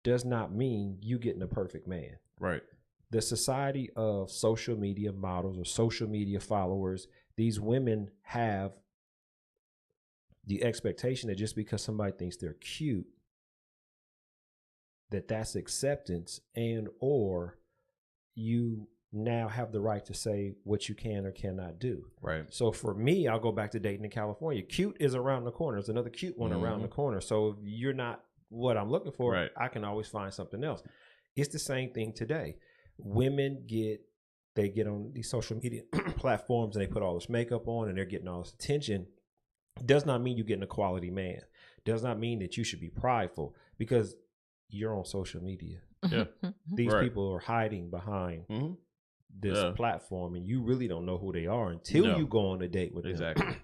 does not mean you getting a perfect man.
Right.
The society of social media models or social media followers, these women have the expectation that just because somebody thinks they're cute, that's acceptance, and or you now have the right to say what you can or cannot do.
Right.
So for me, I'll go back to dating in California. Cute is around the corner. There's another cute one around the corner. So if you're not what I'm looking for,
Right.
I can always find something else. It's the same thing today. Women get on these social media platforms and they put all this makeup on and they're getting all this attention. Does not mean you're getting a quality man. Does not mean that you should be prideful because you're on social media.
Yeah.
These
Right.
people are hiding behind
Mm-hmm.
this
Yeah.
platform and you really don't know who they are until you go on a date with them.
Exactly.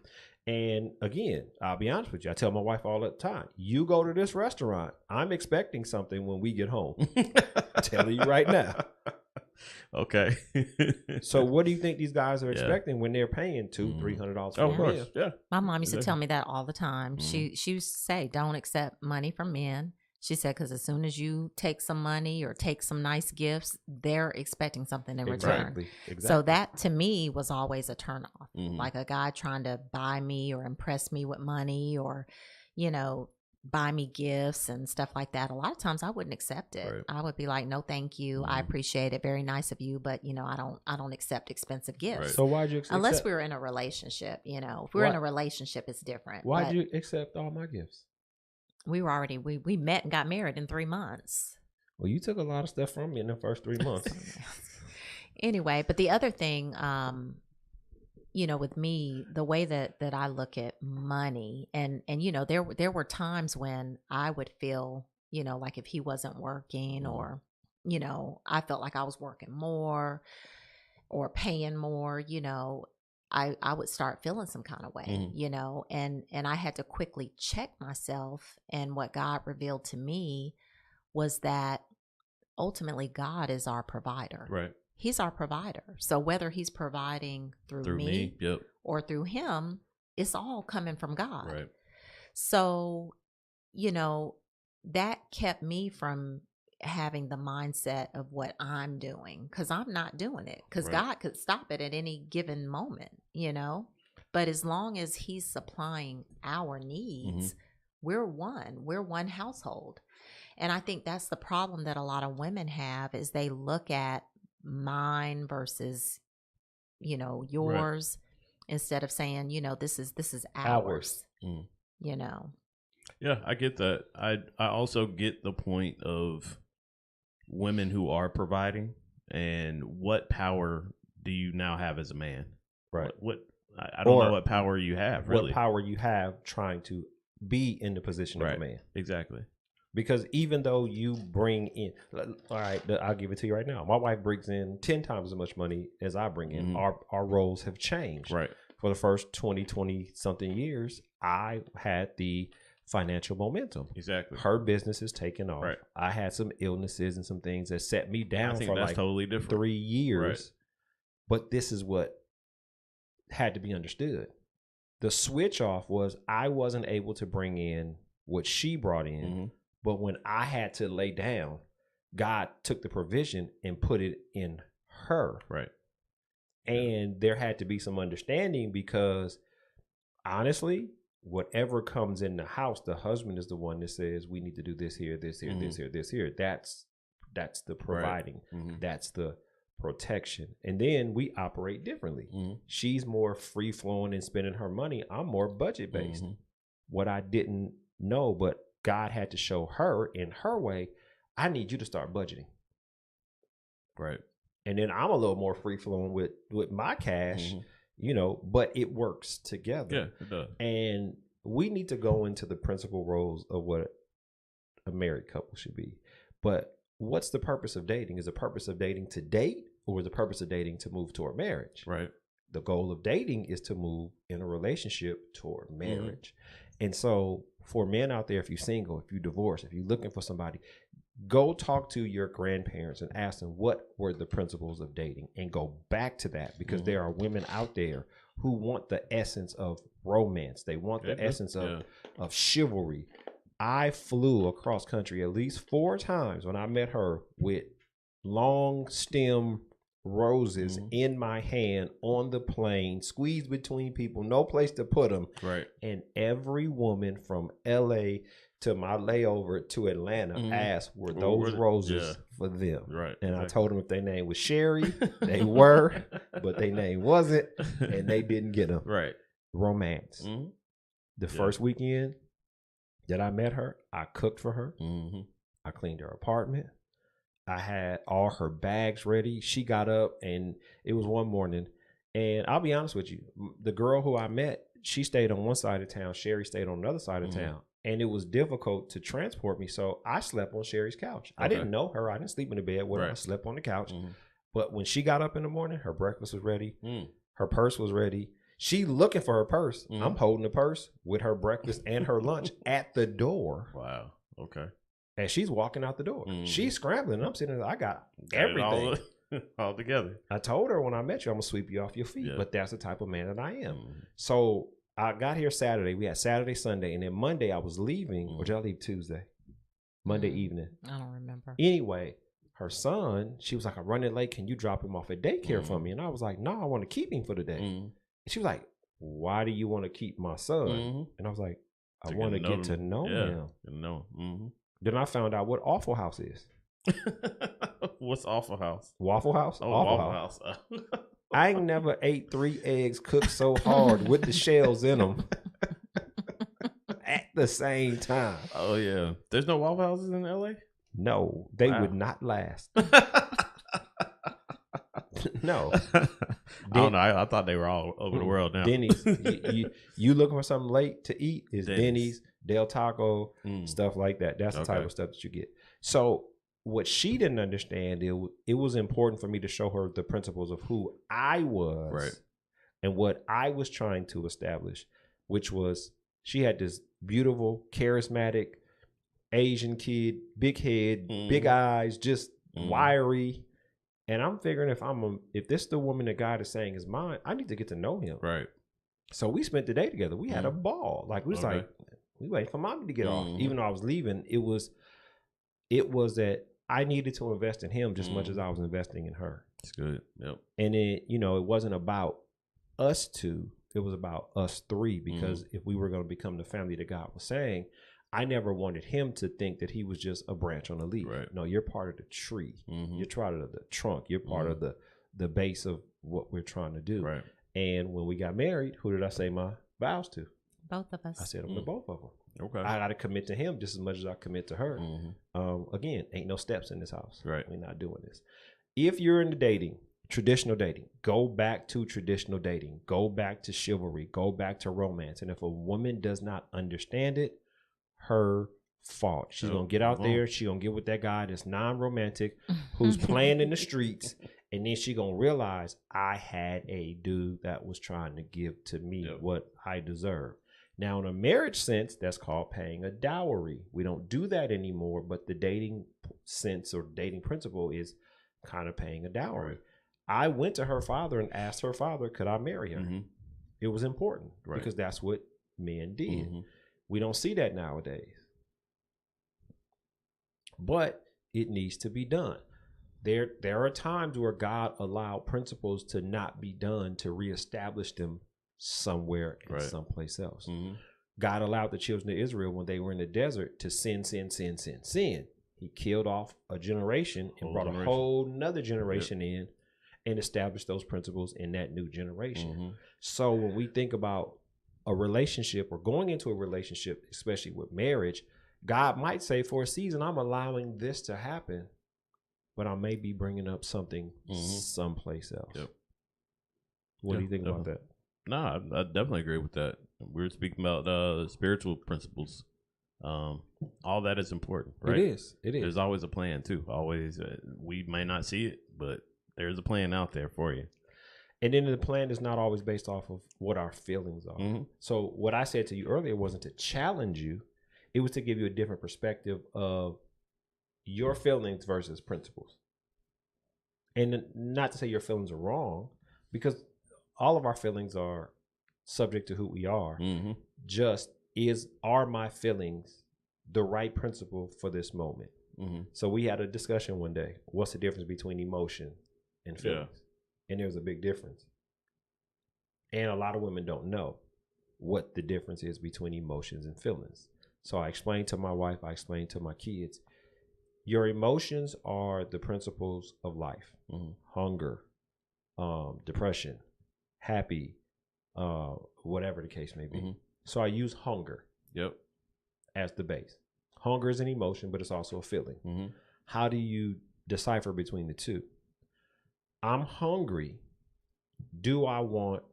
And again, I'll be honest with you. I tell my wife all the time, you go to this restaurant, I'm expecting something when we get home. I'm telling you right now.
Okay.
So what do you think these guys are
Yeah.
expecting when they're paying $200-$300 for
Oh,
a
of course.
meal?
Yeah.
My mom used to
Exactly.
tell me that all the time.
Mm-hmm.
She used to say, don't accept money from men. She said, because as soon as you take some money or take some nice gifts, they're expecting something in return.
Exactly.
So that to me was always a turnoff.
Mhm.
Like a guy trying to buy me or impress me with money or, you know, buy me gifts and stuff like that. A lot of times I wouldn't accept it.
Right.
I would be like, no, thank you. I
Mhm.
appreciate it. Very nice of you. But, you know, I don't accept expensive gifts.
Right.
So why'd you accept?
Unless we're in a relationship, you know, if we're in a relationship, it's different.
Why'd
But
you accept all my gifts?
we were already, we met and got married in 3 months.
Well, you took a lot of stuff from me in the first 3 months.
Anyway, but the other thing, you know, with me, the way that I look at money and, you know, there were times when I would feel, you know, like if he wasn't working or, you know, I felt like I was working more or paying more, you know, I would start feeling some kind of way,
Mhm.
you know, and I had to quickly check myself. And what God revealed to me was that ultimately God is our provider.
Right.
He's our provider. So whether he's providing through
me.
me
Yep.
or through him, it's all coming from God.
Right.
So, you know, that kept me from having the mindset of what I'm doing because I'm not doing it because
Right.
God could stop it at any given moment, you know. But as long as he's supplying our needs, we're one household. And I think that's the problem that a lot of women have is they look at mine versus, you know, yours instead of saying, you know, this is ours.
Mm.
You know.
Yeah, I get that. I also get the point of women who are providing and what power do you now have as a man?
Right.
What I don't
Or
know what power you have really.
What power you have trying to be in the position of a
Right.
man.
Exactly.
Because even though you bring in, all right, I'll give it to you right now. My wife brings in 10 times as much money as I bring in.
Mhm.
Our roles have changed.
Right.
For the first 20 something years, I had the financial momentum.
Exactly.
Her business is taking off.
Right.
I had some illnesses and some things that set me
I
down
think
for
that's
like
totally different.
3 years.
Right.
But this is what had to be understood. The switch off was I wasn't able to bring in what she brought in.
Mhm.
But when I had to lay down, God took the provision and put it in her.
Right.
And there had to be some understanding because honestly, whatever comes in the house, the husband is the one that says we need to do this here, this here, this here, this here. That's the providing.
Mhm.
That's the protection. And then we operate differently.
Mhm.
She's more free flowing and spending her money. I'm more budget based.
Mhm.
What I didn't know, but God had to show her in her way, I need you to start budgeting.
Right.
And then I'm a little more free flowing with my cash,
Mhm.
you know, but it works together.
Yeah, it does.
And we need to go into the principal roles of what a married couple should be. But what's the purpose of dating? Is the purpose of dating to date or is the purpose of dating to move toward marriage?
Right.
The goal of dating is to move in a relationship toward marriage. And so for men out there, if you're single, if you're divorced, if you're looking for somebody, go talk to your grandparents and ask them what were the principles of dating and go back to that because there are women out there who want the essence of romance. They want the essence of chivalry. I flew across country at least 4 times when I met her with long stem roses in my hand on the plane, squeezed between people, no place to put them.
Right.
And every woman from LA to my layover to Atlanta asked, were those roses for them?
Right.
And I told them if their name was Sherry, they were, but their name wasn't, and they didn't get them.
Right.
Romance.
Mhm.
The first weekend, that I met her, I cooked for her.
Mm-hmm.
I cleaned her apartment. I had all her bags ready. She got up, and it was one morning. And I'll be honest with you, the girl who I met, she stayed on one side of town. Sherry stayed on the other side of town. And it was difficult to transport me. So I slept on Sherry's couch. I didn't know her. I didn't sleep in the bed with her. I slept on the couch. But when she got up in the morning, her breakfast was ready. Her purse was ready. She looking for her purse. I'm holding the purse with her breakfast and her lunch at the door.
Wow. Okay.
And she's walking out the door. She's scrambling. And I'm sitting there. I got everything.
All together.
I told her when I met you, I'm going to sweep you off your feet. But that's the type of man that I am. So I got here Saturday. We had Saturday, Sunday. And then Monday I was leaving. Or did I leave Tuesday? Monday evening.
I don't remember.
Anyway, her son, she was like, I'm running late. Can you drop him off at daycare for me? And I was like, no, I want to keep him for the day. And she was like, why do you want to keep my son? And I was like, I want to get to know him. Then I found out what Awful House is.
What's Awful House?
Waffle House?
Oh, Waffle House.
I ain't never ate 3 eggs cooked so hard with the shells in them at the same time.
Oh, yeah. There's no Waffle Houses in LA?
No, they would not last. No.
I don't know. I thought they were all over the world now.
Denny's. you looking for something late to eat is Denny's, Del Taco, stuff like that. That's the type of stuff that you get. So what she didn't understand, it was important for me to show her the principles of who I was and what I was trying to establish, which was she had this beautiful, charismatic Asian kid, big head, big eyes, just wiry. And I'm figuring if this is the woman that God is saying is mine, I need to get to know him.
Right.
So we spent the day together. We had a ball. Like we was like, we waited for mommy to get off. Even though I was leaving, it was that I needed to invest in him just as much as I was investing in her.
That's good. Yep.
And it wasn't about us two. It was about us three, because if we were going to become the family that God was saying, I never wanted him to think that he was just a branch on a leaf.
Right.
No, you're part of the tree. You're part of the trunk. You're part of the base of what we're trying to do. Right. And when we got married, who did I say my vows to?
Both of us.
I said them to both of them.
Okay.
I got to commit to him just as much as I commit to her. Again, ain't no steps in this house.
Right.
We're not doing this. If you're into dating, traditional dating, go back to traditional dating. Go back to chivalry. Go back to romance. And if a woman does not understand it, her fault. She's gonna get out there. She's gonna get with that guy that's non-romantic, who's playing in the streets, and then she gonna realize I had a dude that was trying to give to me what I deserve. Now, in a marriage sense, that's called paying a dowry. We don't do that anymore, but the dating sense or dating principle is kind of paying a dowry. Right. I went to her father and asked her father, could I marry her? It was important because that's what men did. We don't see that nowadays. But it needs to be done. There are times where God allowed principles to not be done to reestablish them somewhere and someplace else. God allowed the children of Israel, when they were in the desert, to sin. He killed off a generation and brought a whole nother generation in and established those principles in that new generation. So when we think about a relationship or going into a relationship, especially with marriage, God might say, for a season, I'm allowing this to happen, but I may be bringing up something someplace else. What do you think about that?
No, I definitely agree with that. We were speaking about spiritual principles. All that is important, right?
It is.
There's always a plan too. Always, we may not see it, but there's a plan out there for you.
And then the plan is not always based off of what our feelings are. So what I said to you earlier wasn't to challenge you. It was to give you a different perspective of your feelings versus principles. And not to say your feelings are wrong, because all of our feelings are subject to who we are. Just are my feelings the right principle for this moment? So we had a discussion one day. What's the difference between emotion and feelings? And there's a big difference. And a lot of women don't know what the difference is between emotions and feelings. So I explained to my wife, I explained to my kids, your emotions are the principles of life. Hunger, depression, happy, whatever the case may be. So I use hunger. as the base. Hunger is an emotion, but it's also a feeling.
Mm-hmm.
How do you decipher between the two? I'm hungry. Do I want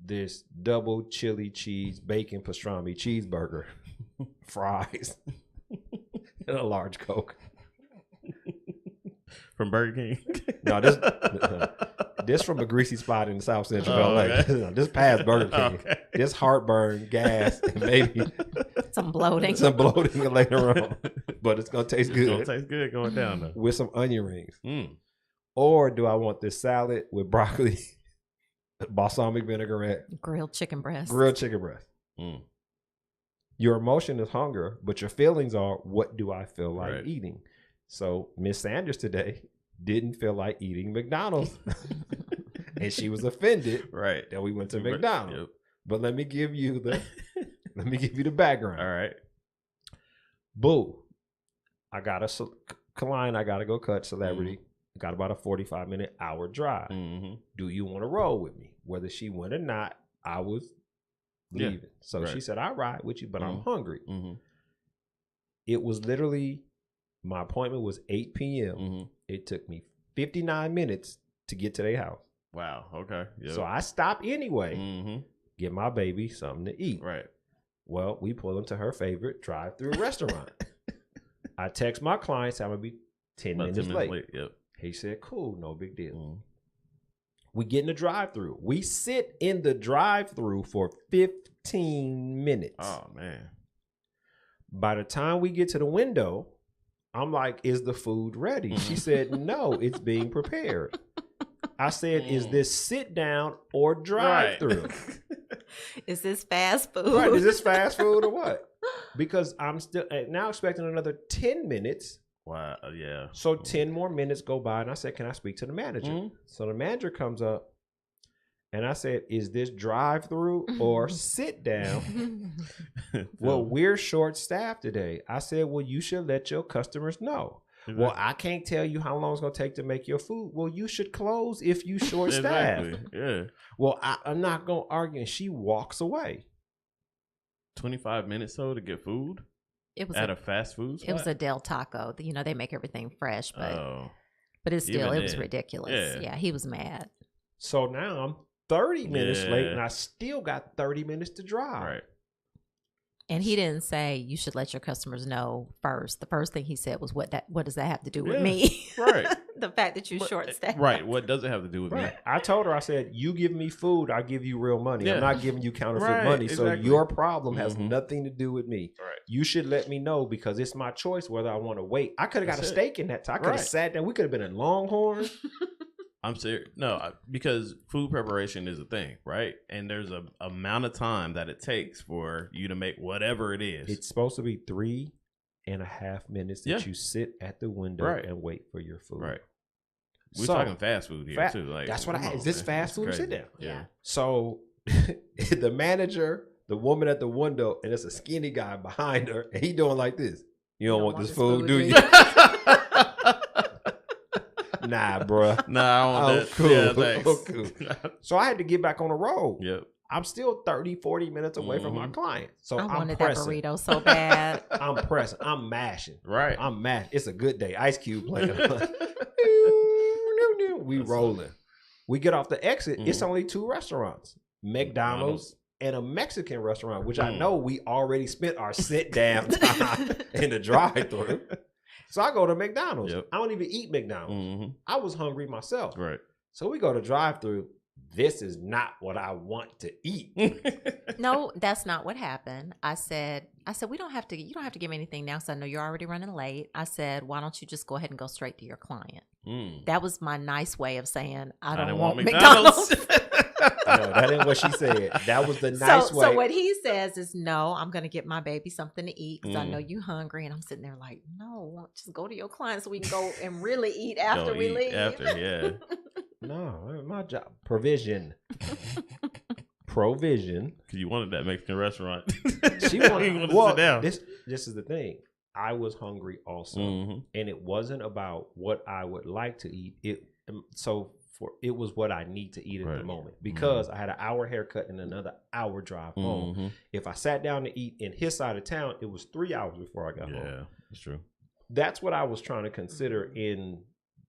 this double chili cheese bacon pastrami cheeseburger, fries, and a large Coke?
From Burger King?
No, this from a greasy spot in the South Central LA.
Okay.
This past Burger King.
Okay.
This heartburn, gas, and maybe
Some bloating.
some bloating later on. But it's going to taste
It's
good.
going to taste good going down, though.
With some onion rings.
Mm.
Or do I want this salad with broccoli, balsamic vinaigrette,
Grilled chicken breast.
grilled chicken breast?
Mm.
Your emotion is hunger, but your feelings are, what do I feel like
Right.
eating? So Miss Sanders today didn't feel like eating McDonald's. And she was offended
Right.
that we went to
Yep.
McDonald's. But let me give you the background.
All right.
Boo. I got a client I got to go cut, celebrity. Got about a 45-minute hour drive.
Mm-hmm.
Do you want to roll with me? Whether she went or not, I was
Yeah.
leaving. So
Right.
she said, I'll ride with you, but I'm hungry.
Mm-hmm.
It was literally, my appointment was 8 p.m.
Mm-hmm.
It took me 59 minutes to get to their house.
Wow. Okay. Yep.
So I stopped anyway,
Mm-hmm.
get my baby something to eat.
Right.
Well, we pull into her favorite drive-through restaurant. I text my clients, I'm going to be 10
About
minutes
10
late.
Yep.
He said, cool, no big deal.
Mm.
We get in the drive-through. We sit in the drive-through for 15 minutes.
Oh, man.
By the time we get to the window, I'm like, is the food ready? She said, no, it's being prepared. I said, is this sit down or drive-through?
Is this fast food?
Right, is this fast food or what? Because I'm still now expecting another 10 minutes.
Wow. Yeah.
So 10 more minutes go by, and I said, can I speak to the manager?
Mhm.
So the manager comes up, and I said, is this drive-through or sit down? Well, we're short-staffed today. I said, well, you should let your customers know. Well, I can't tell you how long it's going to take to make your food. Well, you should close if you short-staffed.
Exactly. Yeah.
Well, I'm not going to argue. And she walks away.
25 minutes so to get food
It was
at a fast food spot?
It was a Del Taco. You know, they make everything fresh, but
Oh.
it's still,
Even
it was
then.
ridiculous.
Yeah.
Yeah, he was mad.
So now I'm 30 minutes late,
Yeah.
and I still got 30 minutes to drive.
Right.
And he didn't say you should let your customers know first. The first thing he said was, what does that have to do with
Yeah,
me?
right.
The fact that you short staffed.
Right. What does it have to do with me?
Right. I told her, I said, you give me food, I give you real money.
Yeah.
I'm not giving you counterfeit
Right,
money. So
exactly.
your problem has
Mhm.
nothing to do with me.
Right.
You should let me know because it's my choice whether I want to wait. I could have got a
That's it.
steak in that time. I could have
Right.
sat down. We could have been in Longhorn.
I'm serious. No, because food preparation is a thing, right? And there's a amount of time that it takes for you to make whatever it is.
It's supposed to be 3.5 minutes that
Yeah.
you sit at the window
Right.
and wait for your food.
right. We're
So,
talking fast food here too. Like
that's what
come on,
is this
man.
fast
It's
food? Sit
crazy.
down.
Yeah.
So the manager, the woman at the window, and it's a skinny guy behind her, and he doing like this. You don't want this food, do you? Nah, bruh.
Nah, I
Oh,
want that.
cool.
Yeah, thanks.
Oh, cool. So I had to get back on the road.
Yep.
I'm still 30, 40 minutes away from my
Mhm.
client. So
I
I'm
wanted
pressing.
that burrito so bad.
I'm pressing. I'm mashing.
Right.
I'm mashing. It's a good day. Ice Cube playing. We rolling. We get off the exit. It's only 2 restaurants. McDonald's and a Mexican restaurant, which I know we already spent our sit down time in the drive-thru. So I go to McDonald's.
Yep.
I don't even eat McDonald's.
Mm-hmm.
I was hungry myself.
Right.
So we go to drive-thru. This is not what I want to eat.
No, that's not what happened. I said, you don't have to give me anything now, because I know you're already running late. I said, why don't you just go ahead and go straight to your client? That was my nice way of saying, I don't want McDonald's.
No, that ain't what she said. That was the nice way.
So what he says is, no, I'm going to get my baby something to eat because I know you hungry. And I'm sitting there like, no, just go to your client so we can go and really eat after
Go
we
eat
leave.
after, yeah.
No, my job. Provision. Provision.
Because you wanted that Mexican restaurant.
She
You
wanted
to sit down.
This is the thing. I was hungry also.
Mhm.
And it wasn't about what I would like to eat. So it was what I need to eat at the
Right.
moment, because I had an hour haircut and another hour drive home. If I sat down to eat in his side of town, it was 3 hours before I got home.
Yeah, that's true.
That's what I was trying to consider in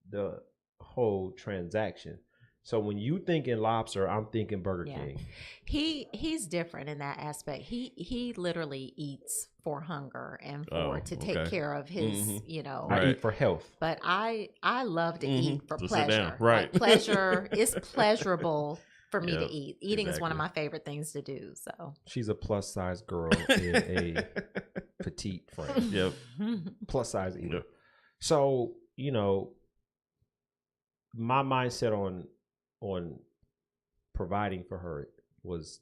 the whole transaction. So when you think in lobster, I'm thinking Burger King.
He's different in that aspect. He literally eats for hunger and to take care of his, you know.
I eat for health.
But I love to eat for
To sit
pleasure.
down. Right.
Like pleasure is pleasurable for me to
Yep,
eat. Eating is one of
exactly.
my favorite things to do. So
She's a plus size girl in a petite frame.
Yep.
Plus size eater.
Yep.
So, you know, my mindset on providing for her was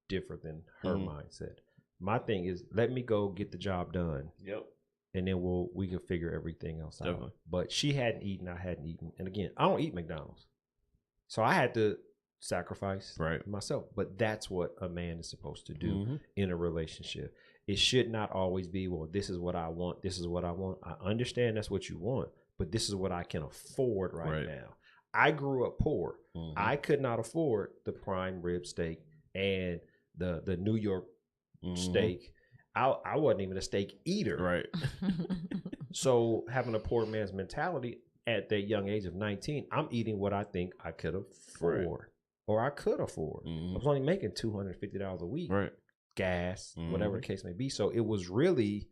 different than her mindset. My thing is, let me go get the job done.
Yep.
And then we can figure everything else
Definitely.
out. But she hadn't eaten, I hadn't eaten. And again, I don't eat McDonald's. So I had to sacrifice myself. But that's what a man is supposed to do in a relationship. It should not always be, well, this is what I want. This is what I want. I understand that's what you want, but this is what I can afford right now. I grew up poor. I could not afford the prime rib steak and the New York steak. I wasn't even a steak eater.
Right.
So having a poor man's mentality at that young age of 19, I'm eating what I think I could afford or I could afford. I was only making $250 a week.
Right.
Gas, whatever the case may be. So it was really,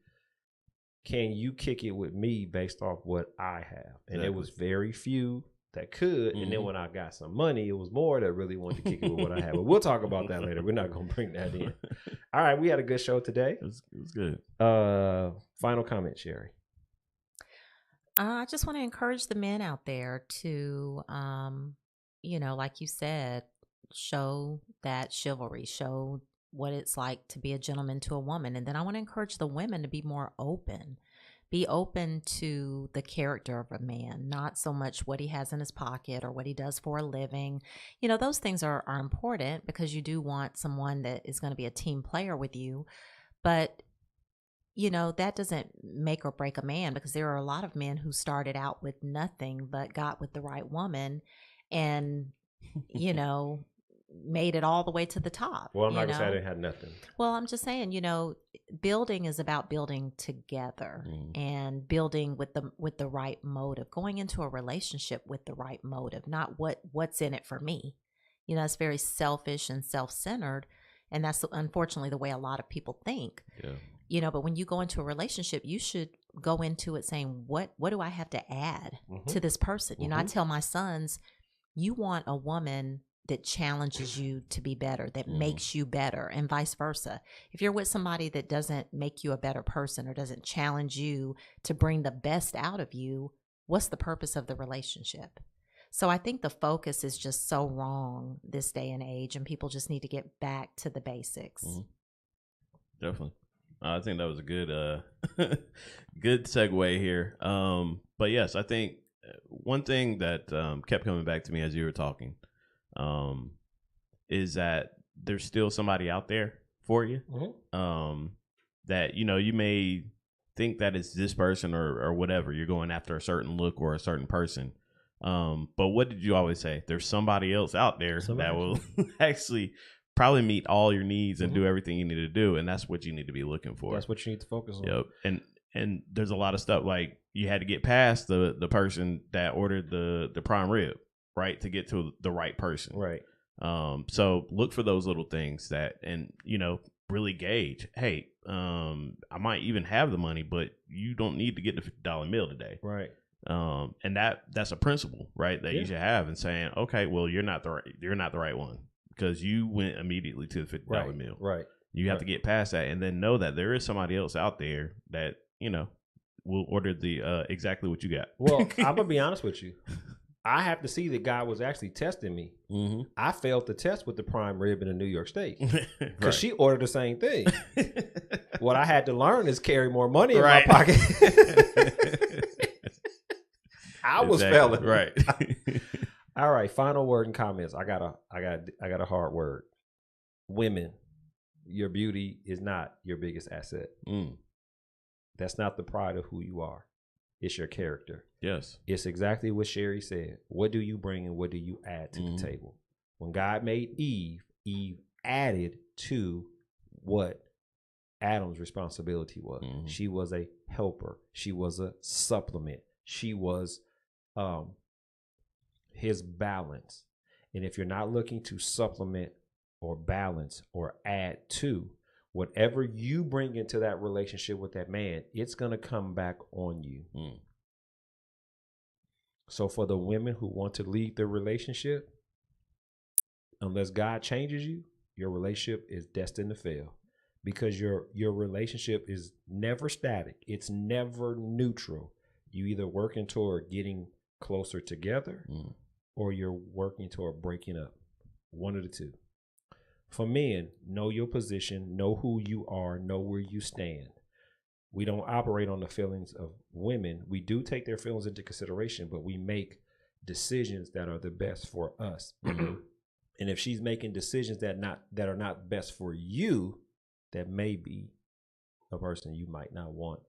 can you kick it with me based off what I have? And it was very few that could. And then when I got some money, it was more that really wanted to kick it with what I had. But we'll talk about that later. We're not going to bring that in. All right. We had a good show today.
It was good.
Final comment, Sherry.
I just want to encourage the men out there to, you know, like you said, show that chivalry, show what it's like to be a gentleman to a woman. And then I want to encourage the women to be more open. Be open to the character of a man, not so much what he has in his pocket or what he does for a living. You know, those things are important because you do want someone that is going to be a team player with you. But, you know, that doesn't make or break a man, because there are a lot of men who started out with nothing but got with the right woman and, you know, made it all the way to the top.
Well, I'm not going to say I didn't have nothing.
Well, I'm just saying, you know, building is about building together and building with the right motive, going into a relationship with the right motive, not what's in it for me. You know, it's very selfish and self-centered. And that's unfortunately the way a lot of people think. Yeah. You know, but when you go into a relationship, you should go into it saying, what do I have to add to this person? You know, I tell my sons, you want a woman that challenges you to be better, that makes you better, and vice versa. If you're with somebody that doesn't make you a better person or doesn't challenge you to bring the best out of you, what's the purpose of the relationship? So I think the focus is just so wrong this day and age, and people just need to get back to the basics.
Definitely. I think that was a good good segue here. But yes, I think one thing that kept coming back to me as you were talking is that there's still somebody out there for you. That, you know, you may think that it's this person or whatever. You're going after a certain look or a certain person. But what did you always say? There's somebody else out there that will actually probably meet all your needs and do everything you need to do. And that's what you need to be looking for.
That's what you need to focus on.
Yep. And there's a lot of stuff, like you had to get past the person that ordered the prime rib, right, to get to the right person.
Right.
So look for those little things that, and, you know, really gauge, hey, I might even have the money, but you don't need to get the $50 meal today.
Right.
And that's a principle, right, that you should have, in saying, okay, well, you're not the right one because you went immediately to the $50 meal.
Right.
You have to get past that, and then know that there is somebody else out there that, you know, will order the exactly what you got.
Well, I'm gonna be honest with you. I have to see that God was actually testing me. I failed the test with the prime rib and the New York steak because she ordered the same thing. What I had to learn is carry more money in my pocket. I was failing.
Right.
All right. Final word and comments. I got a hard word. Women, your beauty is not your biggest asset. That's not the pride of who you are. It's your character.
Yes.
It's exactly what Sherry said. What do you bring and what do you add to the table? When God made Eve, Eve added to what Adam's responsibility was. She was a helper. She was a supplement. She was his balance. And if you're not looking to supplement or balance or add to, whatever you bring into that relationship with that man, it's going to come back on you. So for the women who want to leave the relationship, unless God changes you, your relationship is destined to fail, because your relationship is never static. It's never neutral. You either working toward getting closer together or you're working toward breaking up. One of the two. For men, know your position, know who you are, know where you stand. We don't operate on the feelings of women. We do take their feelings into consideration, but we make decisions that are the best for us. And if she's making decisions that are not best for you, that may be a person you might not want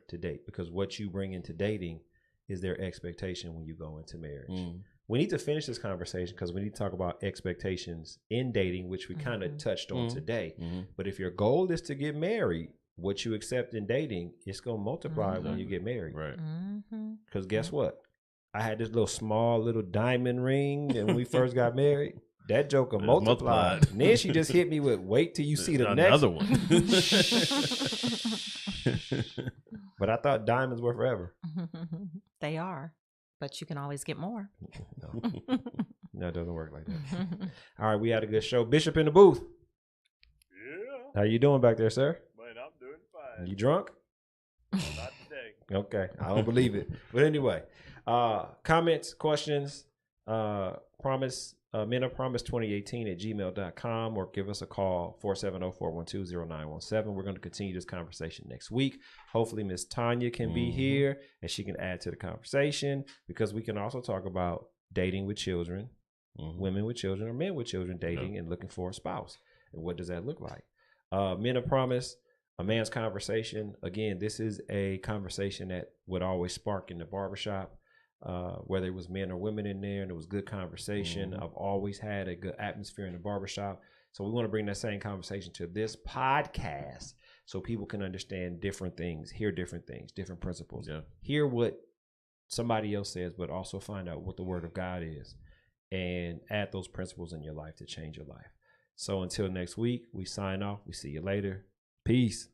to date, because what you bring into dating is their expectation when you go into marriage. We need to finish this conversation because we need to talk about expectations in dating, which we kind of touched on today. But if your goal is to get married, what you accept in dating, it's going to multiply when you get married. Right. Because guess what? I had this small little diamond ring and when we first got married. That joker multiplied. And then she just hit me with, wait till you see the next
one.
But I thought diamonds were forever.
They are. But you can always get more.
No, it doesn't work like that. All right, we had a good show. Bishop in the booth. Yeah. How you doing back there, sir?
Man, I'm doing fine.
You drunk?
Not today.
Okay, I don't believe it. But anyway, comments, questions, promise. Men of Promise 2018 at gmail.com, or give us a call 470-412-0917. We're going to continue this conversation next week. Hopefully Miss Tanya can be here and she can add to the conversation, because we can also talk about dating with children, women with children or men with children dating and looking for a spouse. And what does that look like? Men of Promise, a man's conversation. Again, this is a conversation that would always spark in the barbershop. Whether it was men or women in there, and it was good conversation. I've always had a good atmosphere in the barbershop. So we want to bring that same conversation to this podcast so people can understand different things, hear different things, different principles, hear what somebody else says, but also find out what the word of God is and add those principles in your life to change your life. So until next week, we sign off. We see you later. Peace.